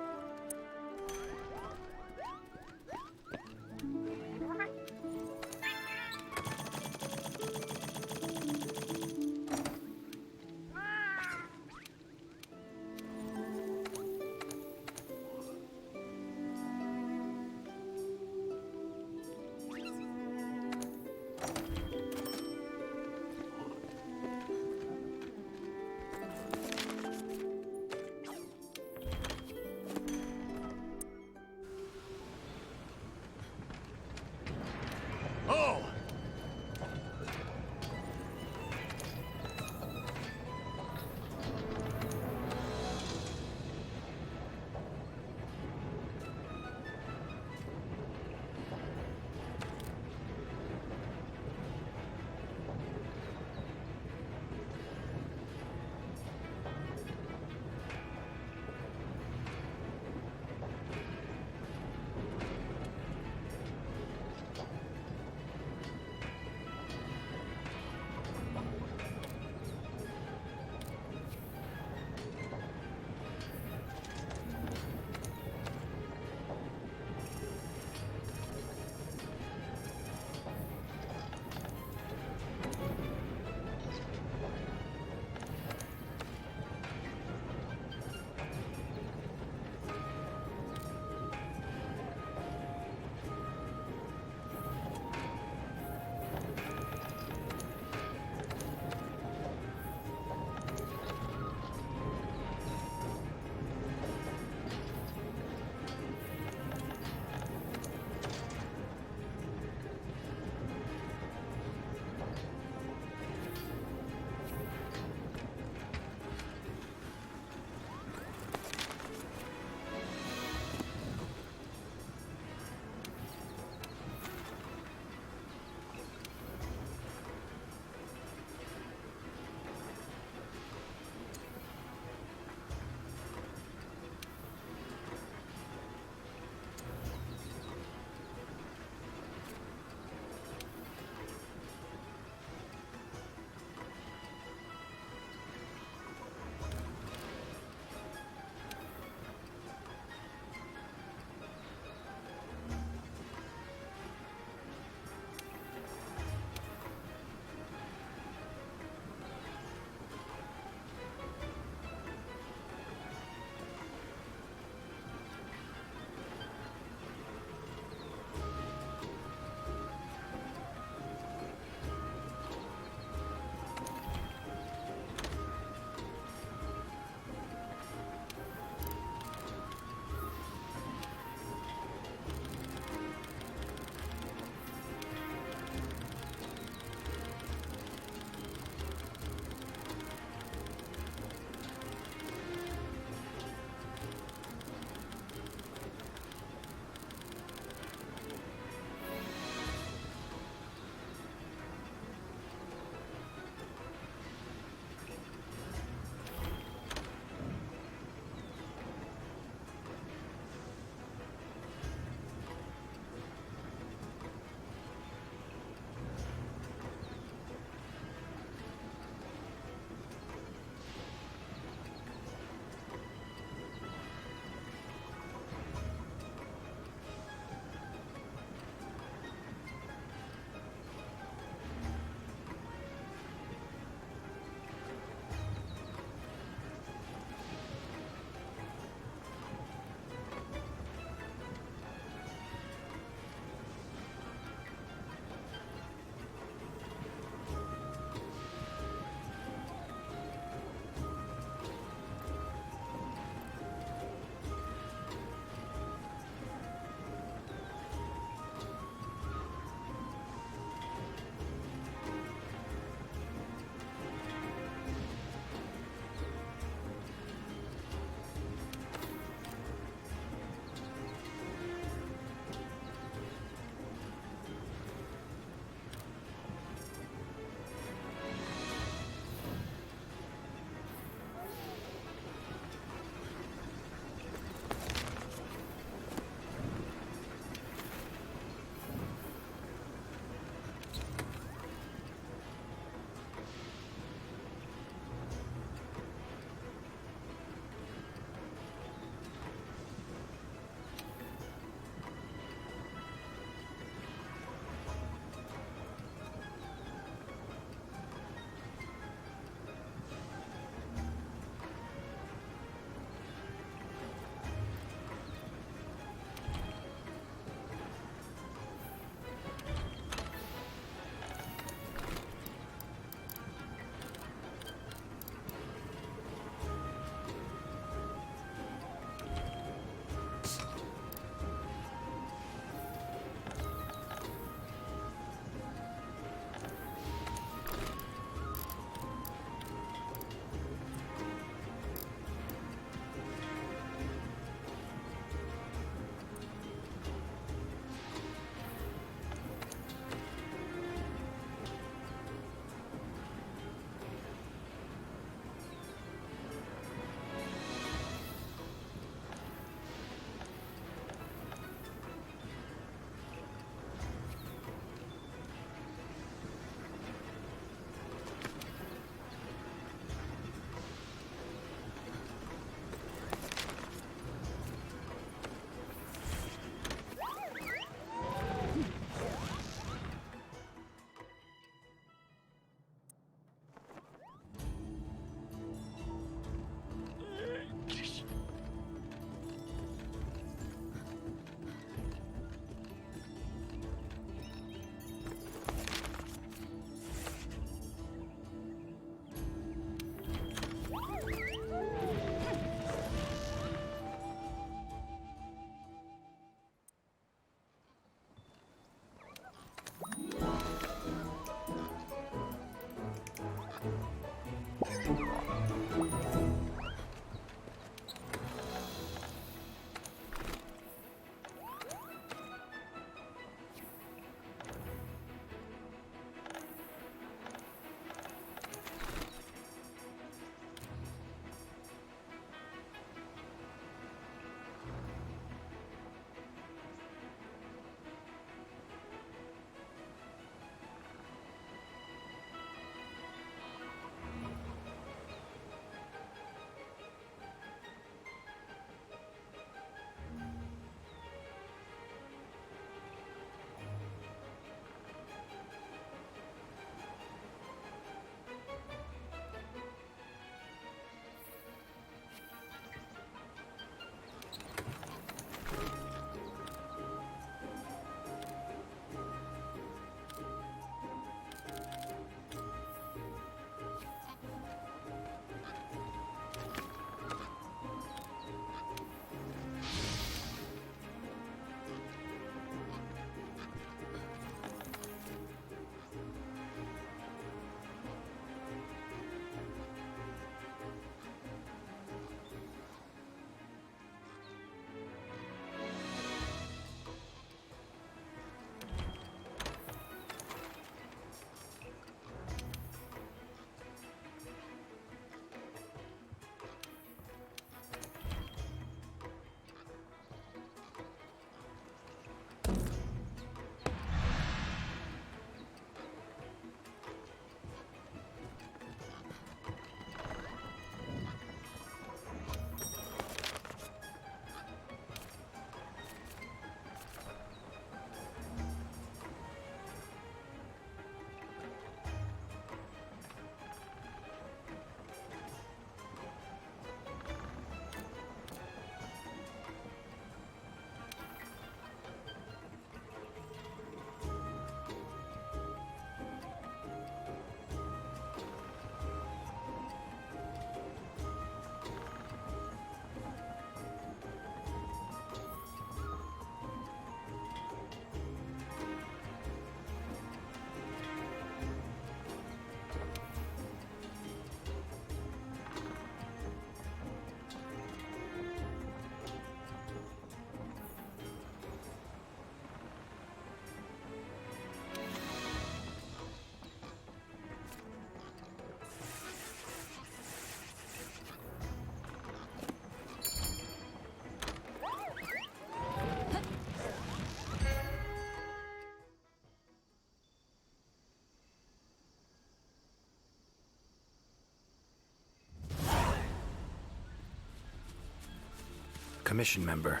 Commission member.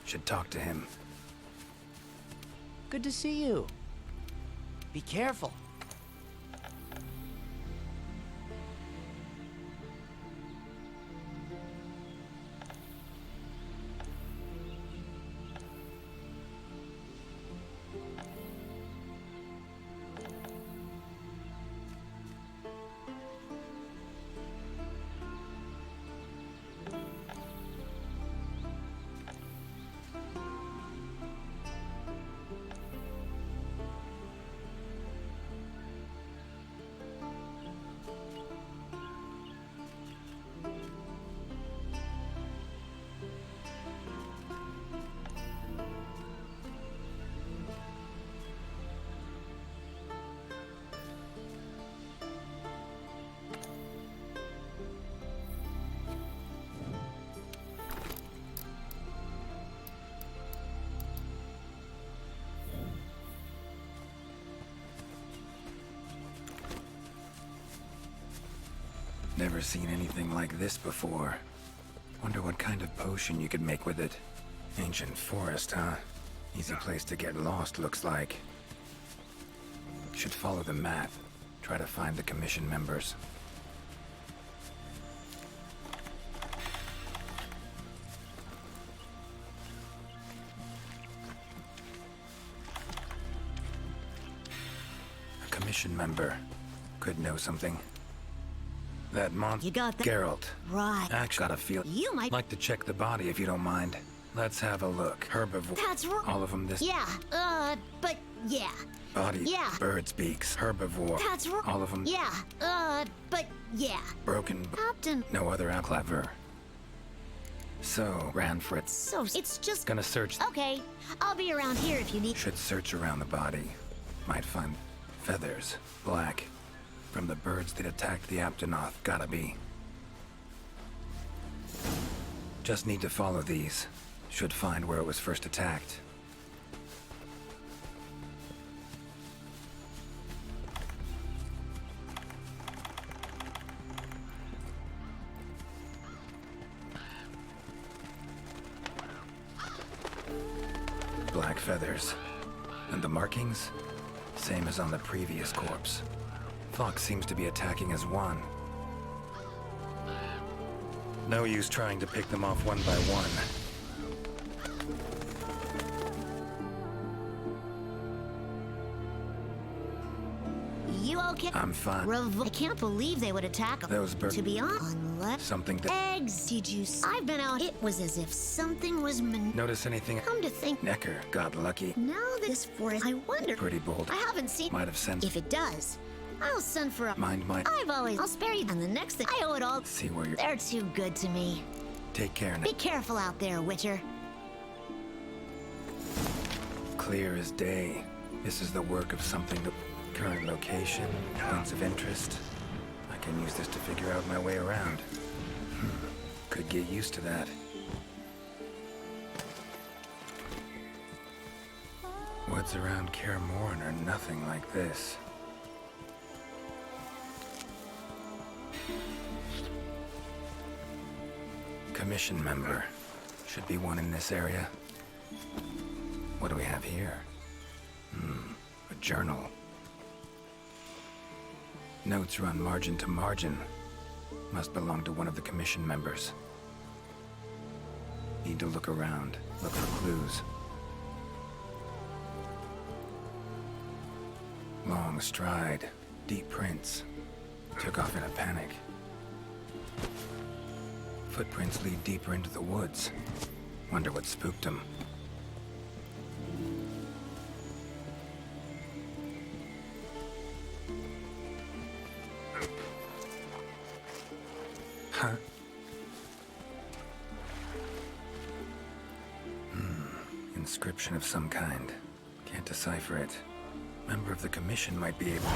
Should talk to him. Good to see you. Be careful. Never seen anything like this before. Wonder what kind of potion you could make with it. Ancient forest, huh? Easy place to get lost, looks like. Should follow the map. Try to find the commission members. A commission member. Could know something. That monster. You got that? Geralt. Right. Actually, got a feel. You might. Like to check the body if you don't mind. Let's have a look. Herbivore. That's right. All of them this. Yeah, but yeah. Body. Yeah. Bird beaks. Herbivore. That's right. All of them. Yeah, but yeah. Broken. Captain. No other out. Clever. So, ran for it. So, it's just. Gonna search. Okay, I'll be around here if you need. Should search around the body. Might find feathers. Black. From the birds that attacked the Aptonoth. Gotta be. Just need to follow these. Should find where it was first attacked. Black feathers. And the markings? Same as on the previous corpse. Fox seems to be attacking as one. No use trying to pick them off one by one. You okay? I'm fine. I can't believe they would attack 'em. Those birds. To be honest, unless Something that... eggs. Did you? I've been out. It was as if something was. Notice anything? Come to think, Necker got lucky. now this forest, I wonder. Pretty bold. I haven't seen. Might have sensed. If it does, I'll send for a. Mind might. I'll spare you. And the next thing, I owe it all. See where you're... They're too good to me. Take care now. Be careful out there, Witcher. Clear as day. This is the work of something that... Current location, points of interest. I can use this to figure out my way around. Could get used to that. Woods around Kaer Morhen are nothing like this. Commission member. Should be one in this area. What do we have here? A journal. Notes run margin to margin. Must belong to one of the commission members. Need to look around, look for clues. Long stride, deep prints. Took off in a panic. Footprints lead deeper into the woods. Wonder what spooked him. Huh? Inscription of some kind. Can't decipher it. Member of the commission might be able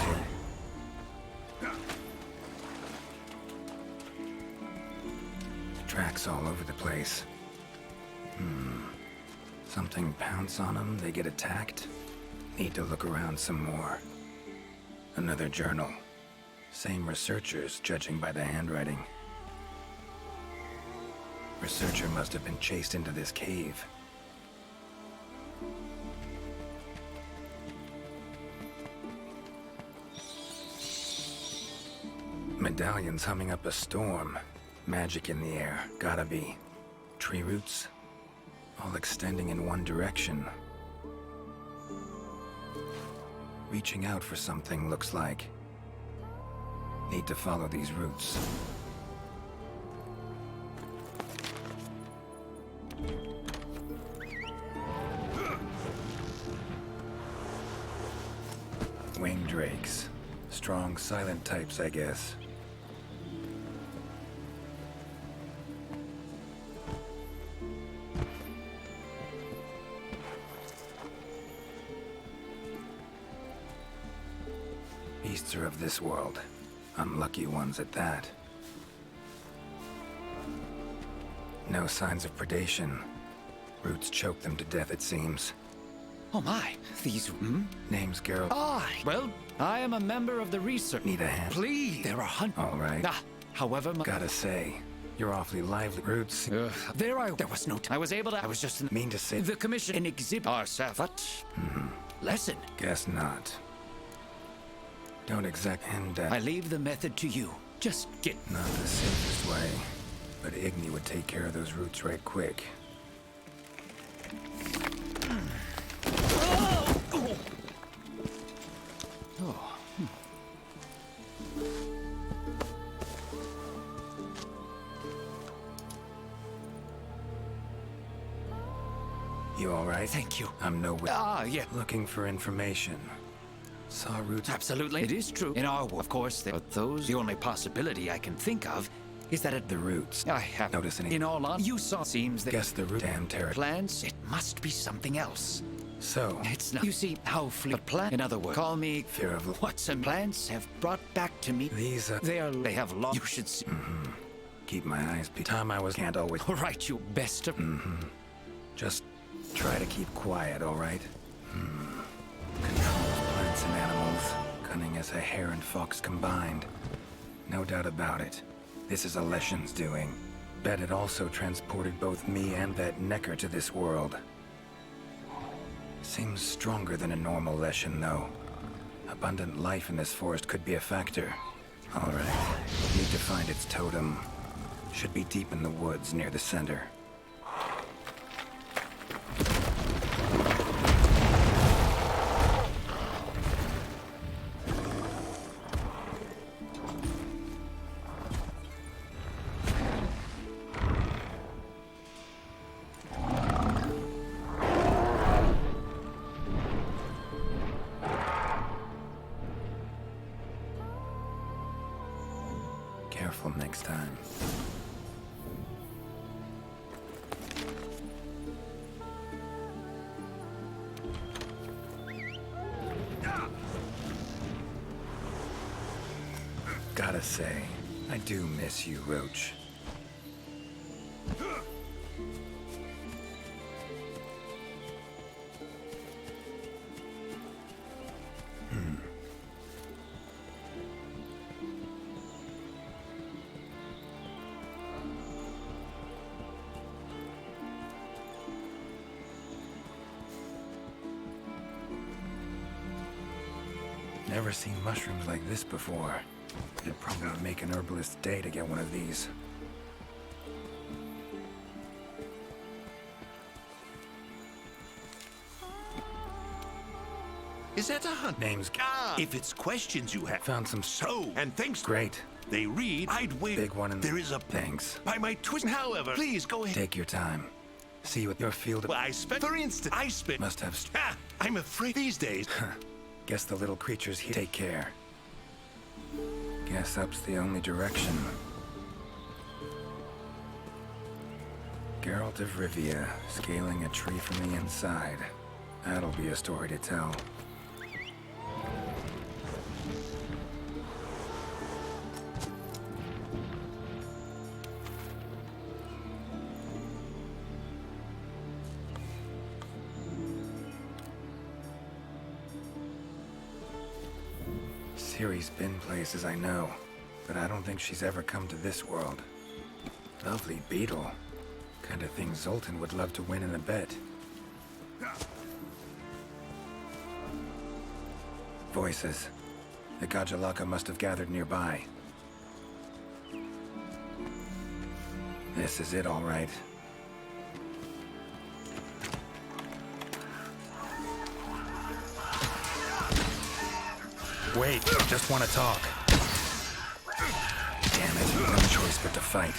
to. Tracks all over the place. Something pounce on them, they get attacked. Need to look around some more. Another journal. Same researchers, judging by the handwriting. Researcher must have been chased into this cave. Medallions humming up a storm. Magic in the air, gotta be. Tree roots, all extending in one direction. Reaching out for something, looks like. Need to follow these roots. Winged drakes. Strong, silent types, I guess. Beasts are of this world. Unlucky ones at that. No signs of predation. Roots choke them to death, it seems. Oh my, these, Name's Geralt. Well, I am a member of the research. Need a hand? Please, there are hundreds. All right. However, Gotta say, you're awfully lively. Roots. there was no time. I was able to, I was just in Mean to say, the commission and exhibit ourselves, but lesson. guess not. Don't exact and I leave the method to you. Just get. not the safest way. But Igni would take care of those roots right quick. You all right? Thank you. I'm no Yeah. looking for information. Saw roots. Absolutely. It is true. In our world, of course, but those, the only possibility I can think of is that at The roots. I have Notice any- In all honesty, you saw seems that Guess the root. Damn territory. plants, it must be something else. So, It's not. You see how fleet plant. In other words, call me fear of what some plants have brought back to me. these. They have lost. You should see. Keep my eyes peeled. Time I was can't always. All right, you best of. Just try to keep quiet, all right? Controls plants and animals. Cunning as a hare and fox combined. No doubt about it. This is Alession's doing. Bet it also transported both me and that Necker to this world. Seems stronger than a normal Leshen, though. Abundant life in this forest could be a factor. All right. Need to find its totem. Should be deep in the woods near the center. Careful next time. Gotta say, I do miss you, Roach. Never seen mushrooms like this before. It'd probably make an herbalist's day to get one of these. Is that a hunt? Name's If it's questions you have. Found some So, and thanks to Great. they read, I'd wait. Big one in There is a Thanks. by my twist. However, please go ahead. Take your time. See what your field of Well, for instance, I spent. must have. I'm afraid these days. Guess the little creatures here take care. Guess up's the only direction. Geralt of Rivia, scaling a tree from the inside. That'll be a story to tell. Ciri's been places I know, but I don't think she's ever come to this world. Lovely beetle. Kind of thing Zoltan would love to win in a bet. Voices. The Gajalaka must have gathered nearby. This is it, all right. Wait, just want to talk. Damn it, no choice but to fight.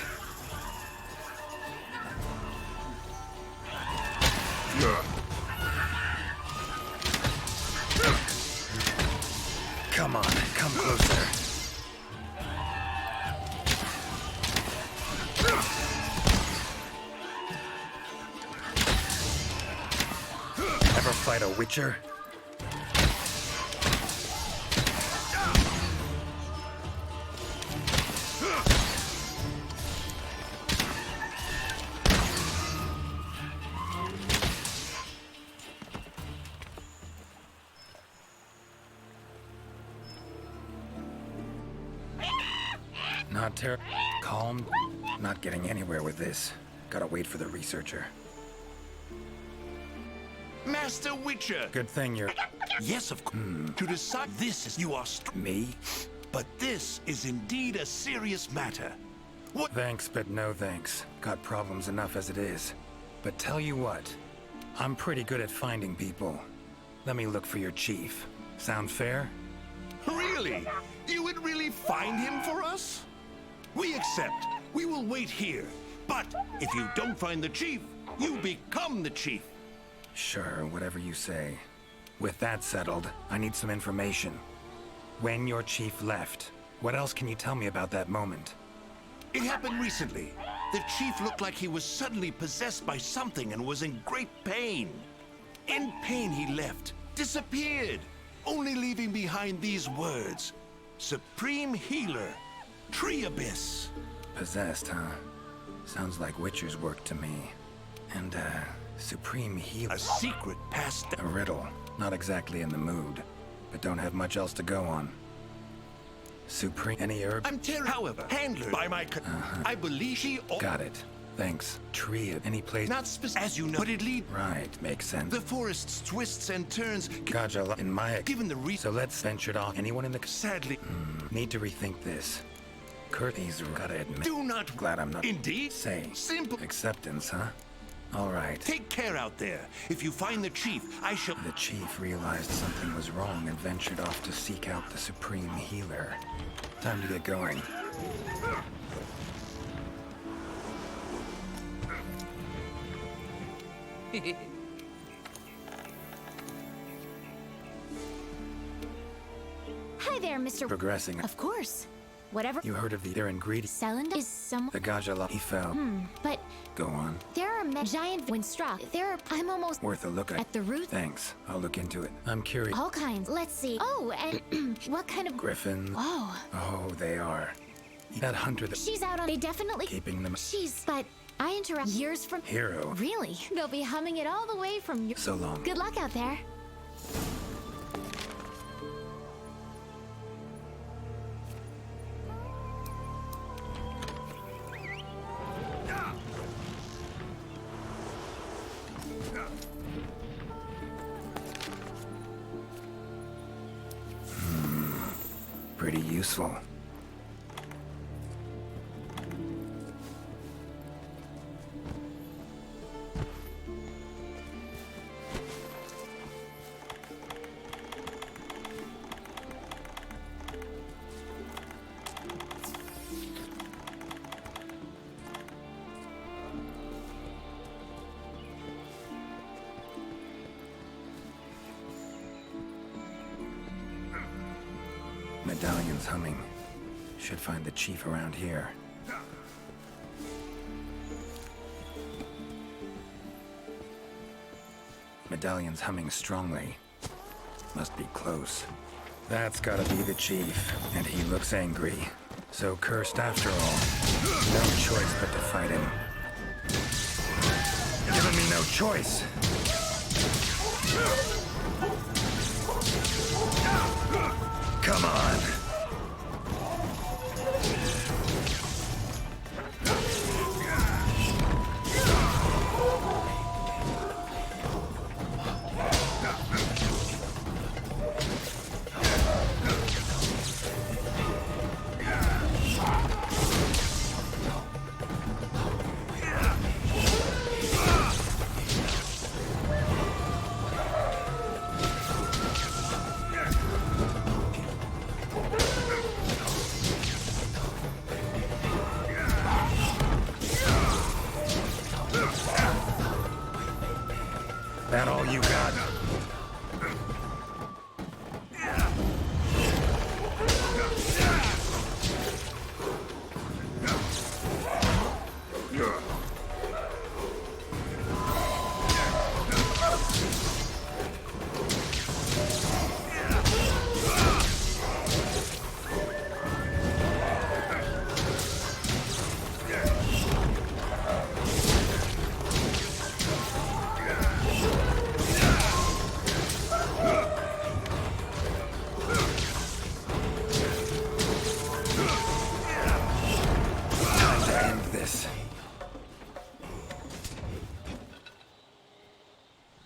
Come on, come closer. Ever fight a witcher? Not calm. Not getting anywhere with this. Gotta wait for the researcher. Master Witcher! Good thing you're... Yes, of course. To decide this is you are Me? But this is indeed a serious matter. What? Thanks, but no thanks. Got problems enough as it is. But tell you what, I'm pretty good at finding people. Let me look for your chief. Sound fair? Really? You would really find him for us? We accept. We will wait here. But if you don't find the chief, you become the chief. Sure, whatever you say. With that settled, I need some information. When your chief left, what else can you tell me about that moment? It happened recently. The chief looked like he was suddenly possessed by something and was in great pain. In pain he left, disappeared, only leaving behind these words. Supreme Healer, Tree Abyss. Possessed, huh? Sounds like Witcher's work to me. And, Supreme Healer. A secret passed A riddle. Not exactly in the mood, but don't have much else to go on. Supreme... Any herb? I'm terrible, however, handler by my... I believe she... Got it. Thanks. Tree at any place... Not specific, as you know, but it lead... Right, makes sense. The forest's twists and turns... Gajalaka in my... Given the reason... So let's venture off. Anyone in the... Sadly... Need to rethink this. He's gotta admit... Do not... Glad I'm not... Indeed? Say... Simple... Acceptance, huh? All right. Take care out there. If you find the chief, I shall... The chief realized something was wrong and ventured off to seek out the Supreme Healer. Time to get going. Hi there, Mr. Progressing. Of course. Whatever. You heard of their ingredients? Selenda is some... The Gajalaka. He fell. But Go on. there are giant when struck. There are... I'm almost... Worth a look At the root... Thanks. I'll look into it. I'm curious. All kinds. Let's see. Oh, and what kind of... Griffins. Oh, Oh, they are. That hunter that... she's out on... They definitely... Keeping them... She's... But I interrupt... Years from... Hero. Really? They'll be humming it all the way from... So long. Good luck out there. Pretty useful. Medallion's humming. Should find the chief around here. Medallion's humming strongly. Must be close. That's gotta be the chief, and he looks angry. So cursed after all. No choice but to fight him. Giving me no choice. Come on. That all you got?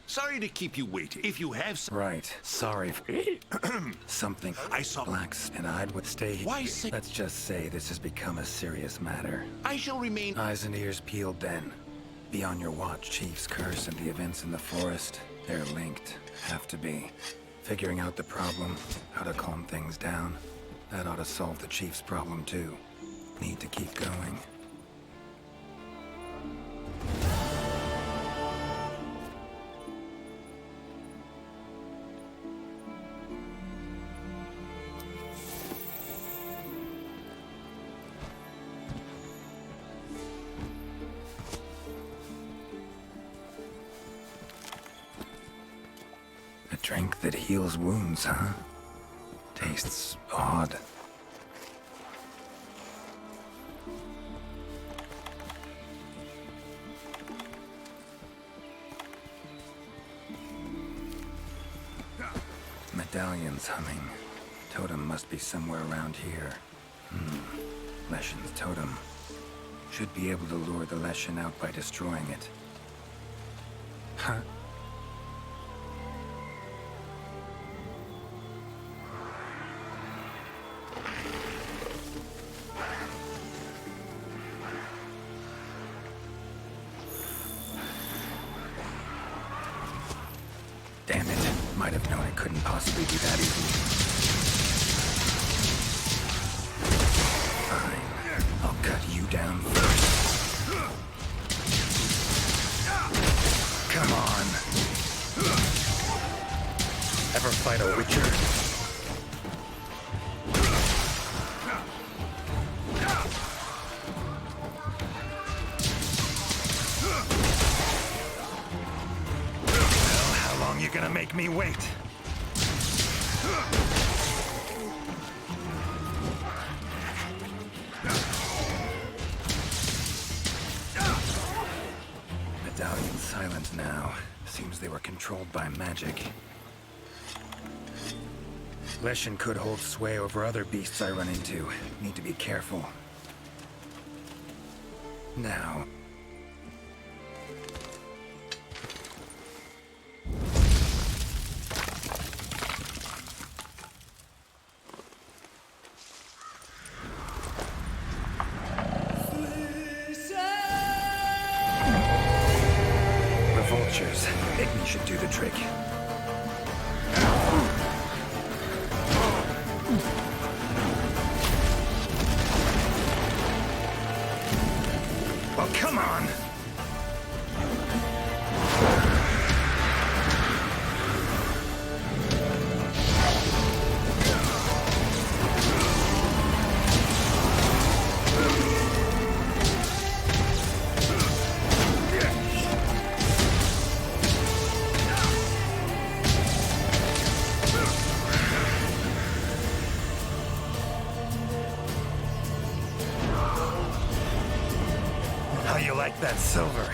Sorry to keep you waiting. If you have some... Right. Sorry for something. I saw... Blacks and I would stay here. Why say... Let's just say this has become a serious matter. I shall remain... Eyes and ears peeled then. Be on your watch. Chief's curse and the events in the forest. They're linked. Have to be. Figuring out the problem, how to calm things down. That ought to solve the Chief's problem too. Need to keep going. A drink that heals wounds, huh? Tastes odd. Medallions humming. Totem must be somewhere around here. Leshen's totem. Should be able to lure the Leshen out by destroying it. Huh? Damn it. Might have known it couldn't possibly be that easy. Fine. I'll cut you down first. Come on. Ever fight a witcher? You're gonna make me wait. Medallion's silent now. Seems they were controlled by magic. Leshen could hold sway over other beasts I run into. Need to be careful. Now... vultures. Igni should do the trick. Well, come on! How you like that silver?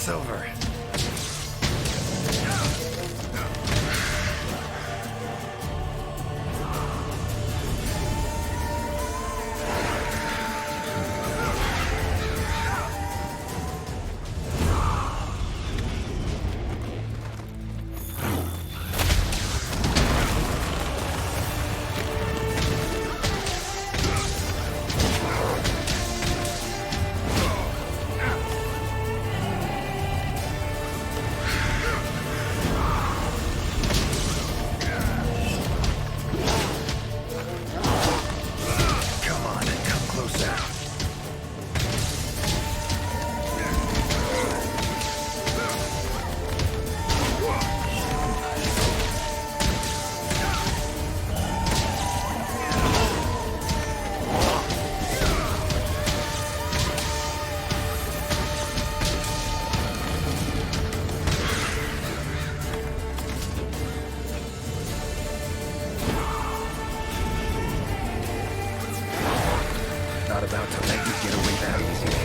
over. Not about to let you get away that easy.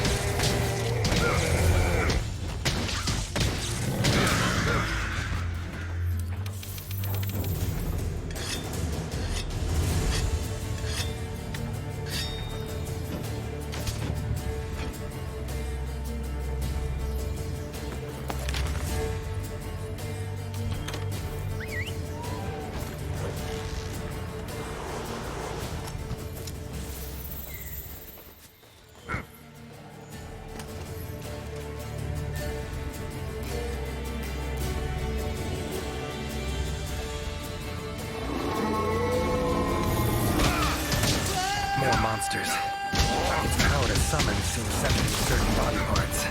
More monsters. Its power to summon seems centered in certain body parts.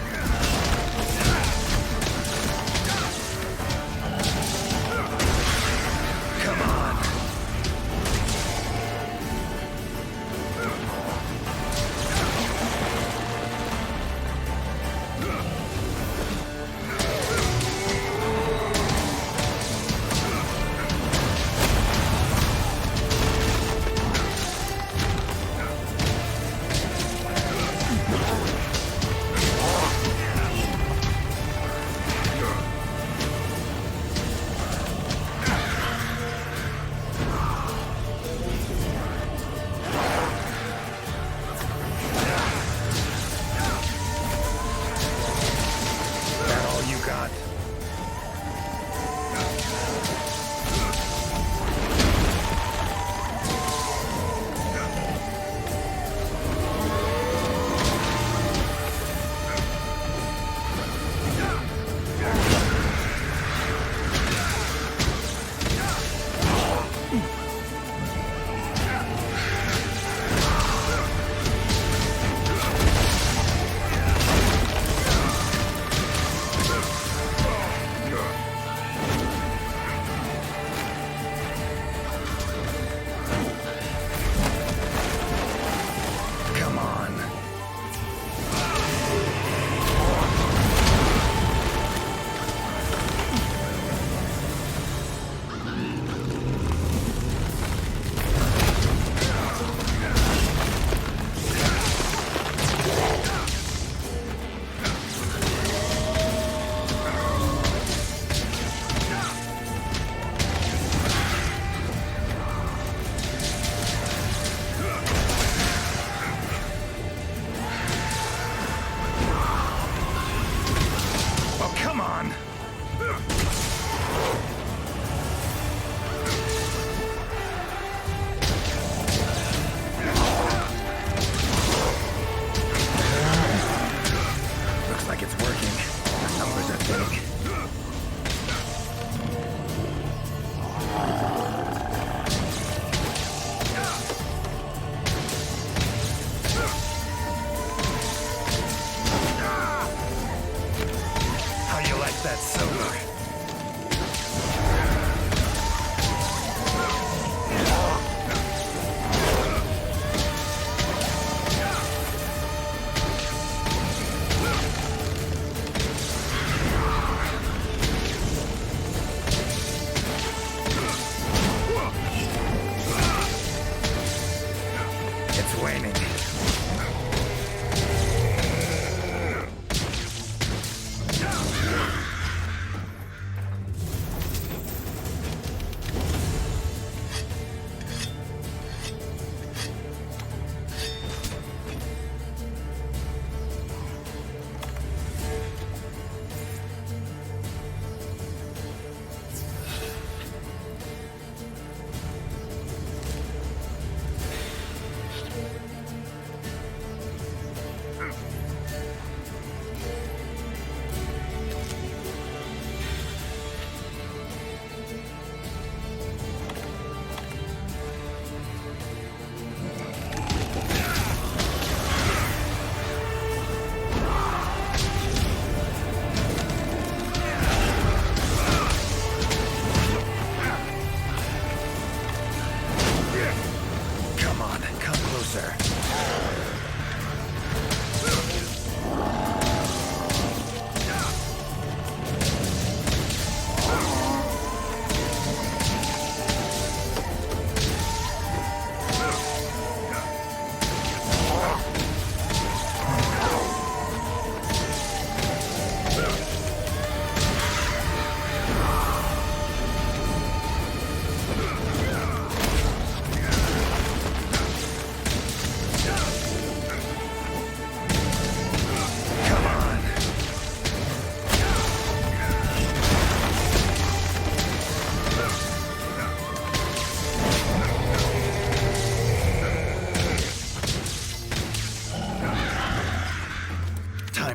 Come on. That's sober. It's waning.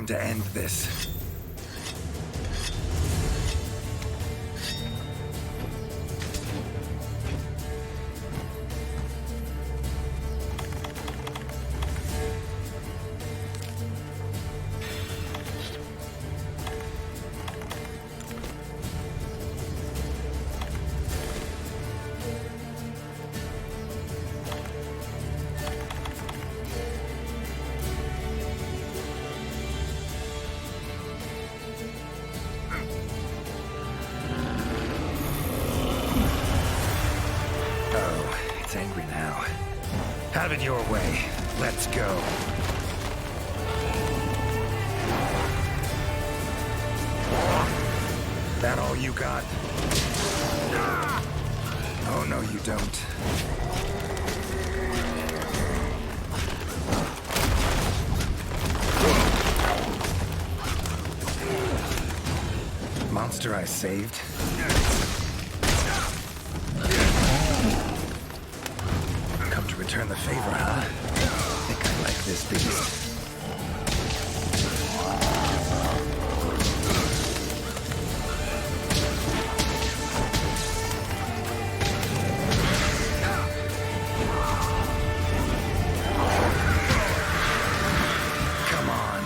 to end this. It's angry now. Have it your way. Let's go. That all you got? Oh, no, you don't. Monster I saved? Return the favor, huh? Think I like this beast. Come on.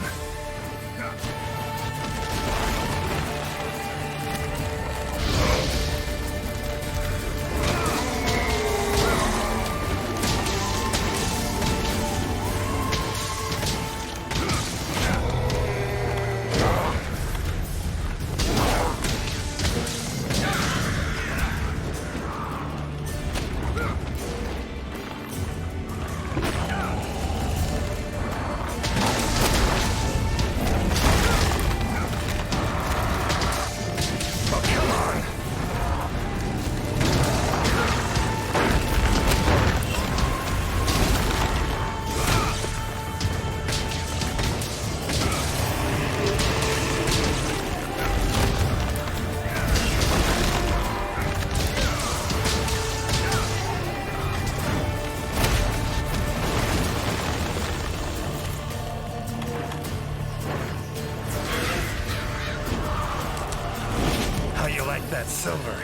That silver.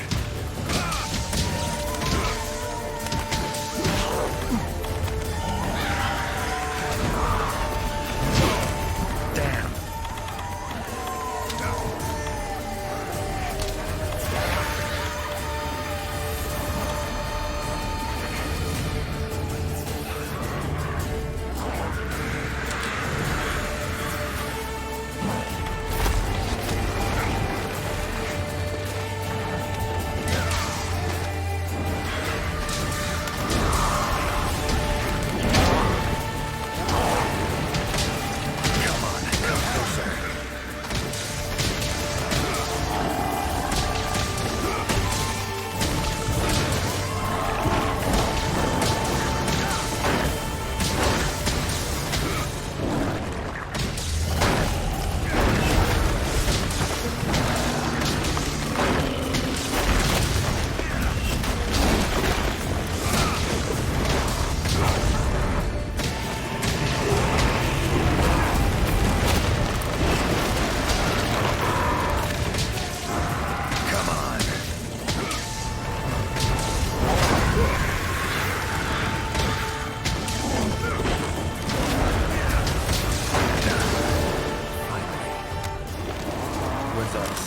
Damn.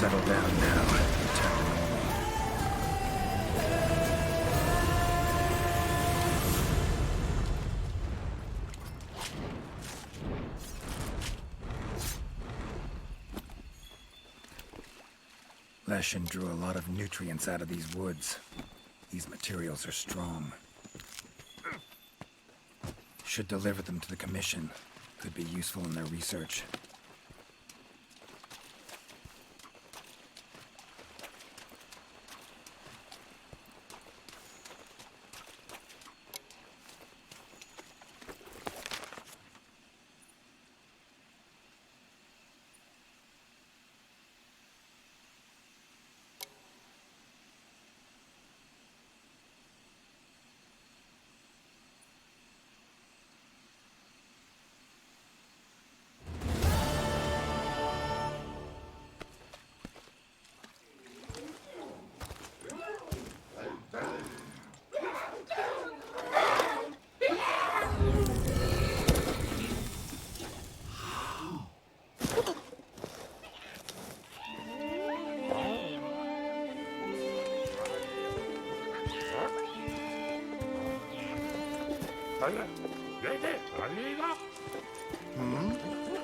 Settle down now. Return to normal. Leshen drew a lot of nutrients out of these woods. These materials are strong. Should deliver them to the Commission. Could be useful in their research.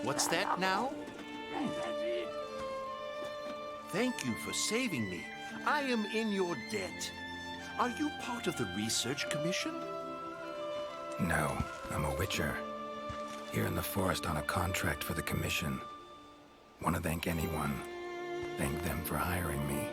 What's that now? Thank you for saving me. I am in your debt. Are you part of the research commission? No, I'm a witcher. Here in the forest on a contract for the commission. Want to thank anyone. Thank them for hiring me.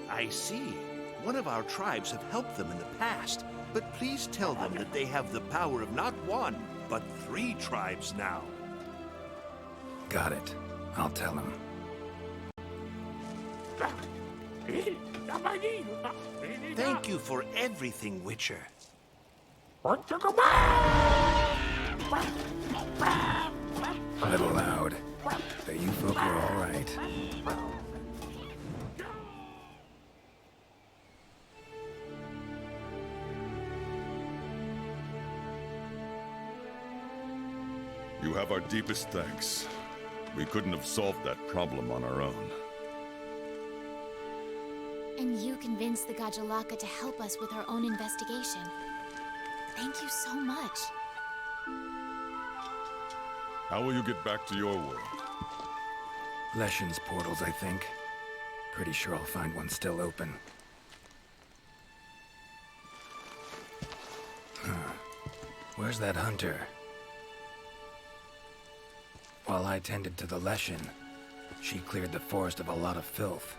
I see. One of our tribes have helped them in the past, but please tell them that they have the power of not one, but 3 tribes now. Got it. I'll tell him. Thank you for everything, Witcher. A little loud, but you folk are all right. You have our deepest thanks. We couldn't have solved that problem on our own. And you convinced the Gajalaka to help us with our own investigation. Thank you so much. How will you get back to your world? Leshen's portals, I think. Pretty sure I'll find one still open. Where's that hunter? While I tended to the Leshen, she cleared the forest of a lot of filth.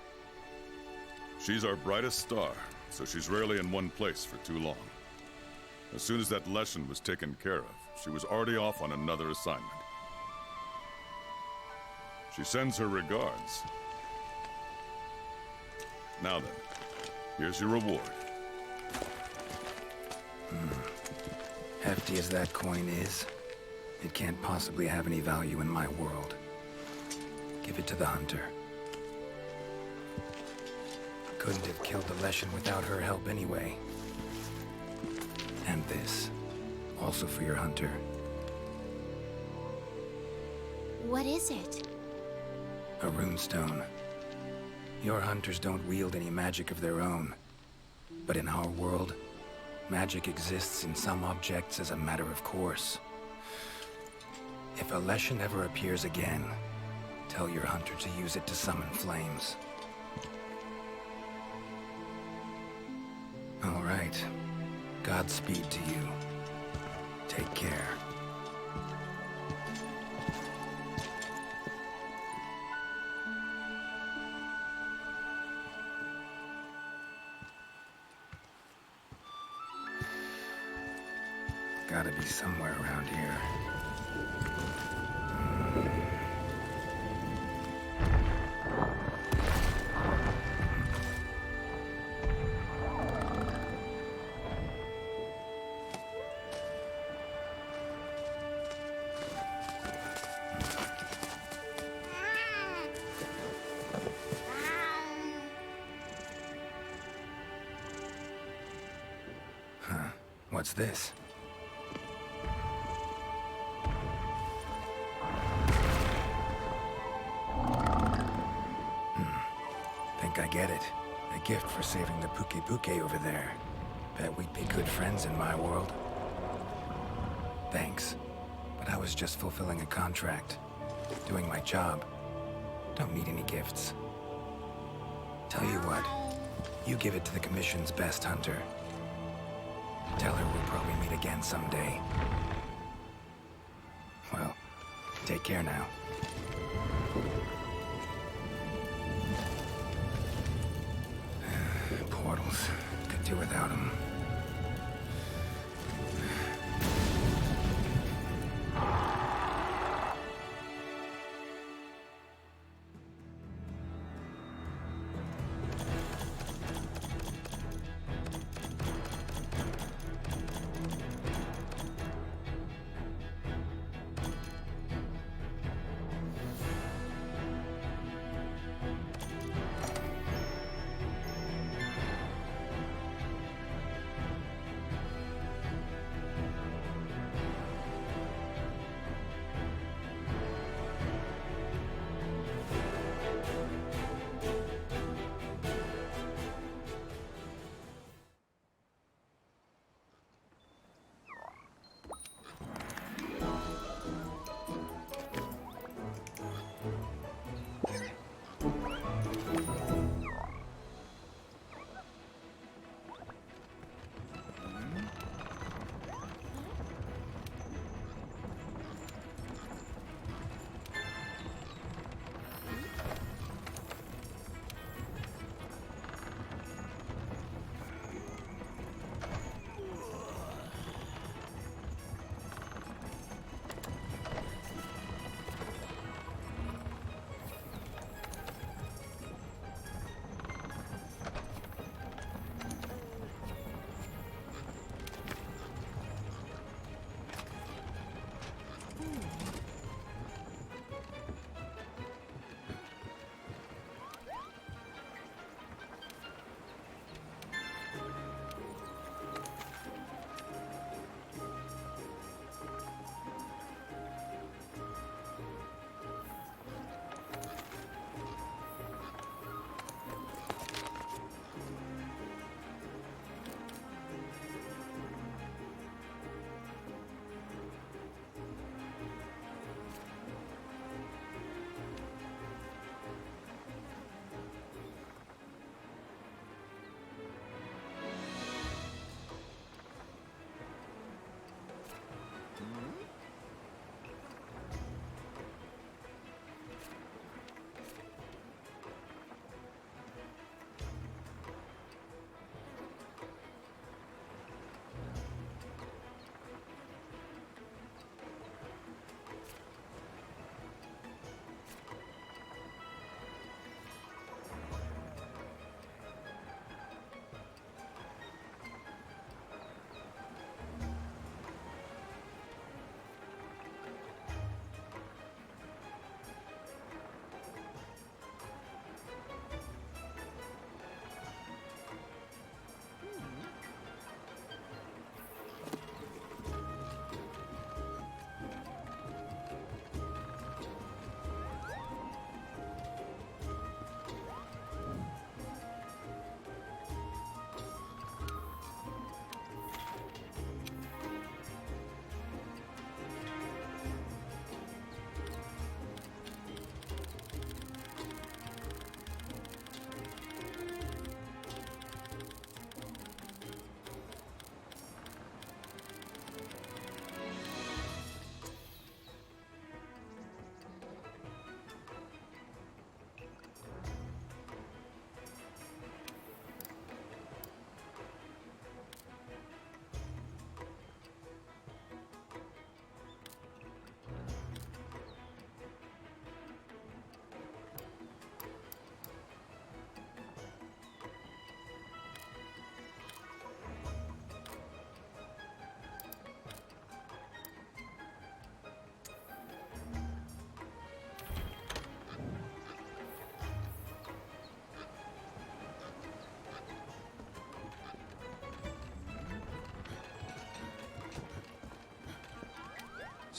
She's our brightest star, so she's rarely in one place for too long. As soon as that Leshen was taken care of, she was already off on another assignment. She sends her regards. Now then, here's your reward. Hefty as that coin is, it can't possibly have any value in my world. Give it to the hunter. Couldn't have killed the Leshen without her help anyway. And this, also for your hunter. What is it? A runestone. Your hunters don't wield any magic of their own. But in our world, magic exists in some objects as a matter of course. If a Leshen ever appears again, tell your hunter to use it to summon flames. All right. Godspeed to you. Take care. Gotta be somewhere around here. What's this? Think I get it. A gift for saving the Pukei-pukei over there. Bet we'd be good friends in my world. Thanks. But I was just fulfilling a contract. Doing my job. Don't need any gifts. Tell you what. You give it to the Commission's best hunter. Tell her we'll probably meet again someday. Well, take care now. Portals. Could do without them.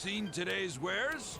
Seen today's wares?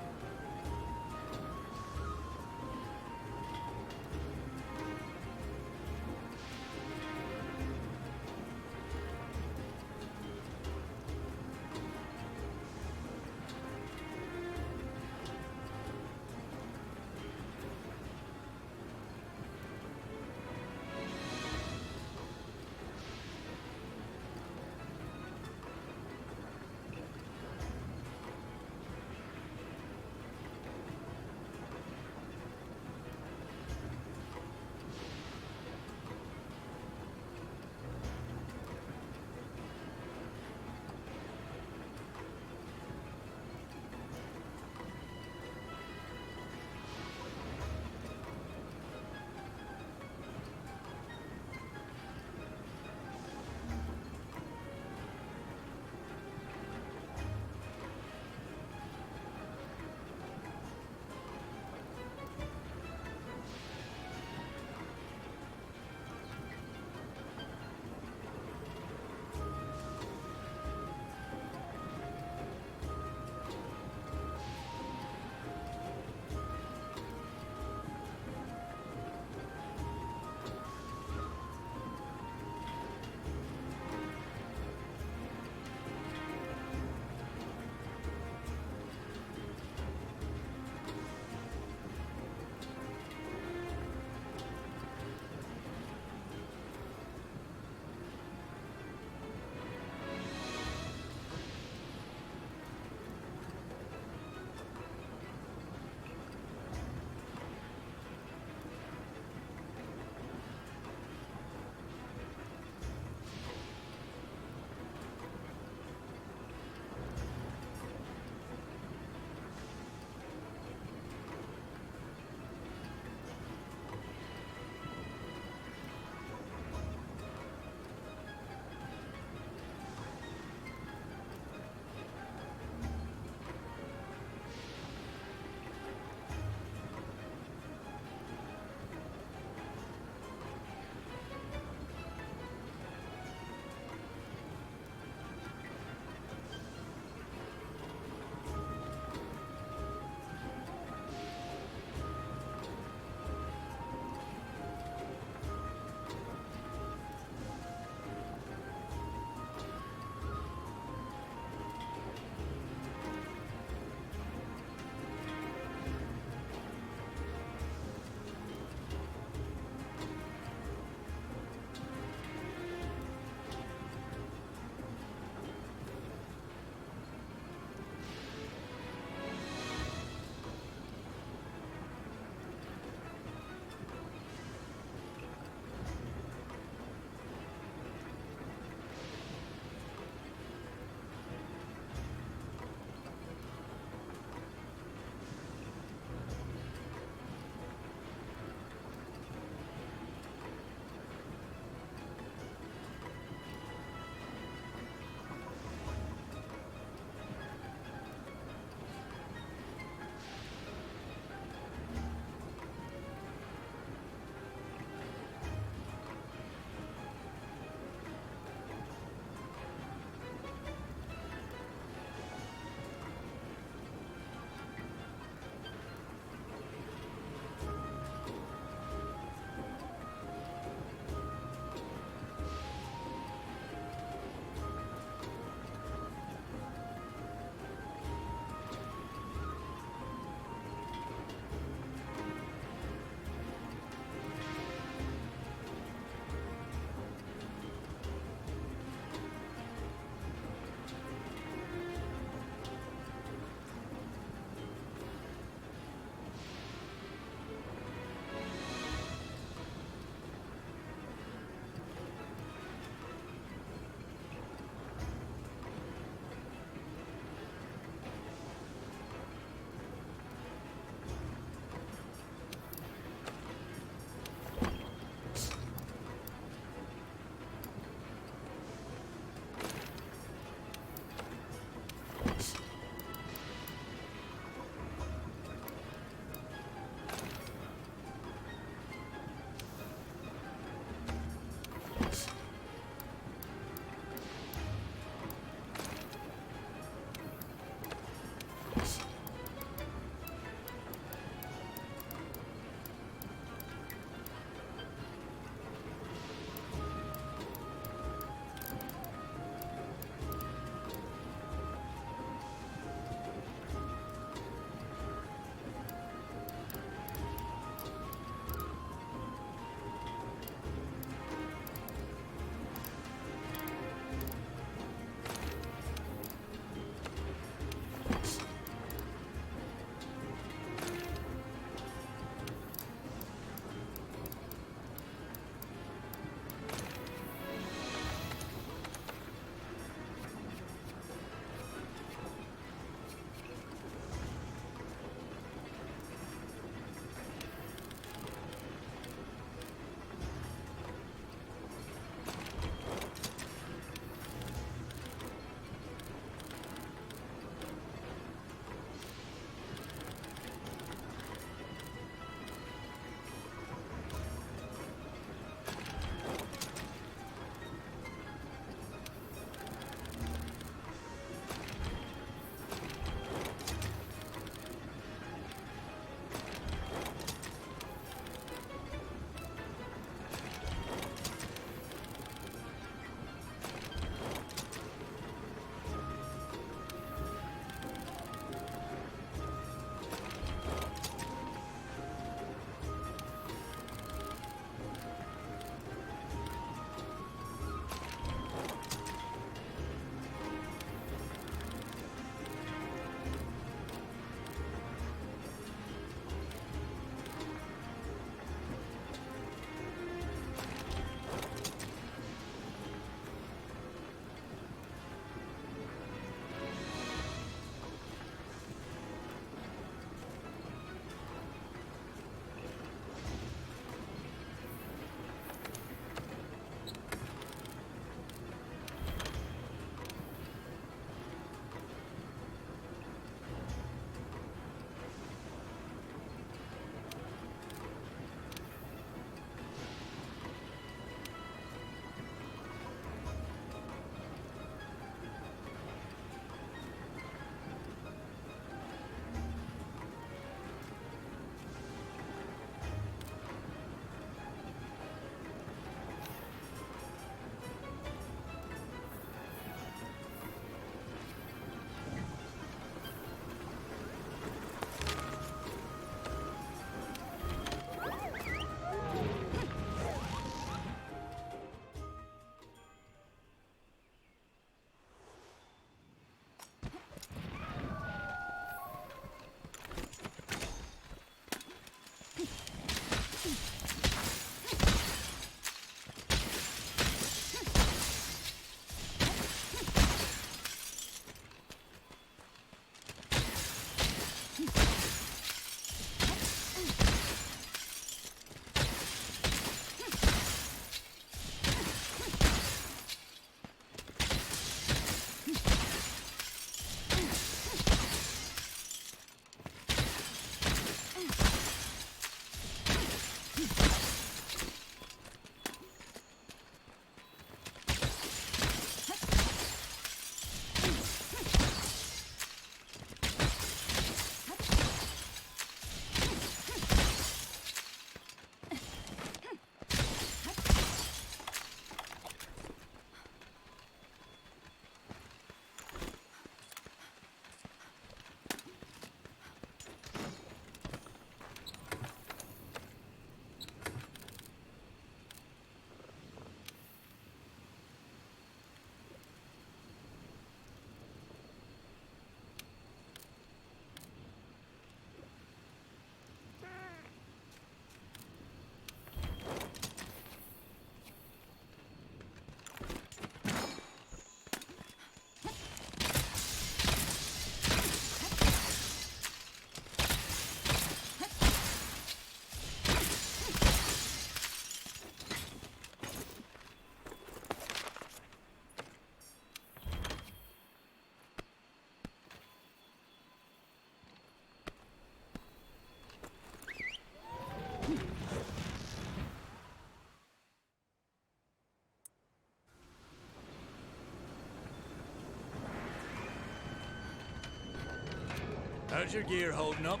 How's your gear holding up?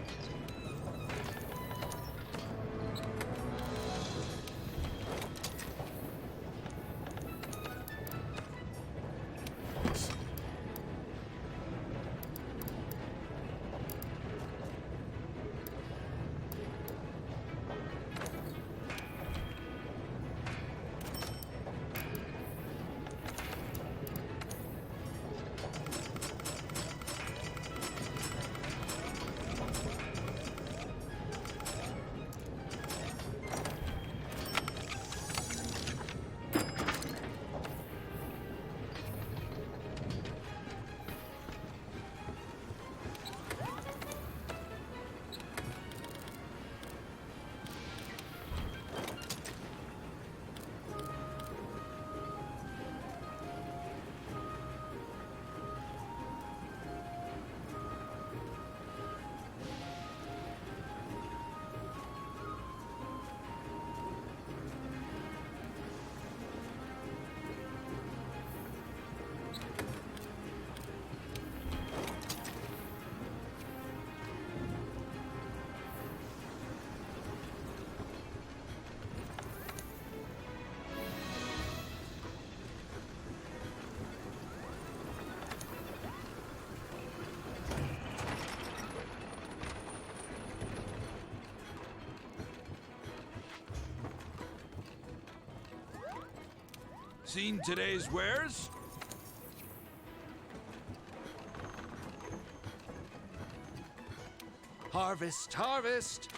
Seen today's wares? Harvest, harvest!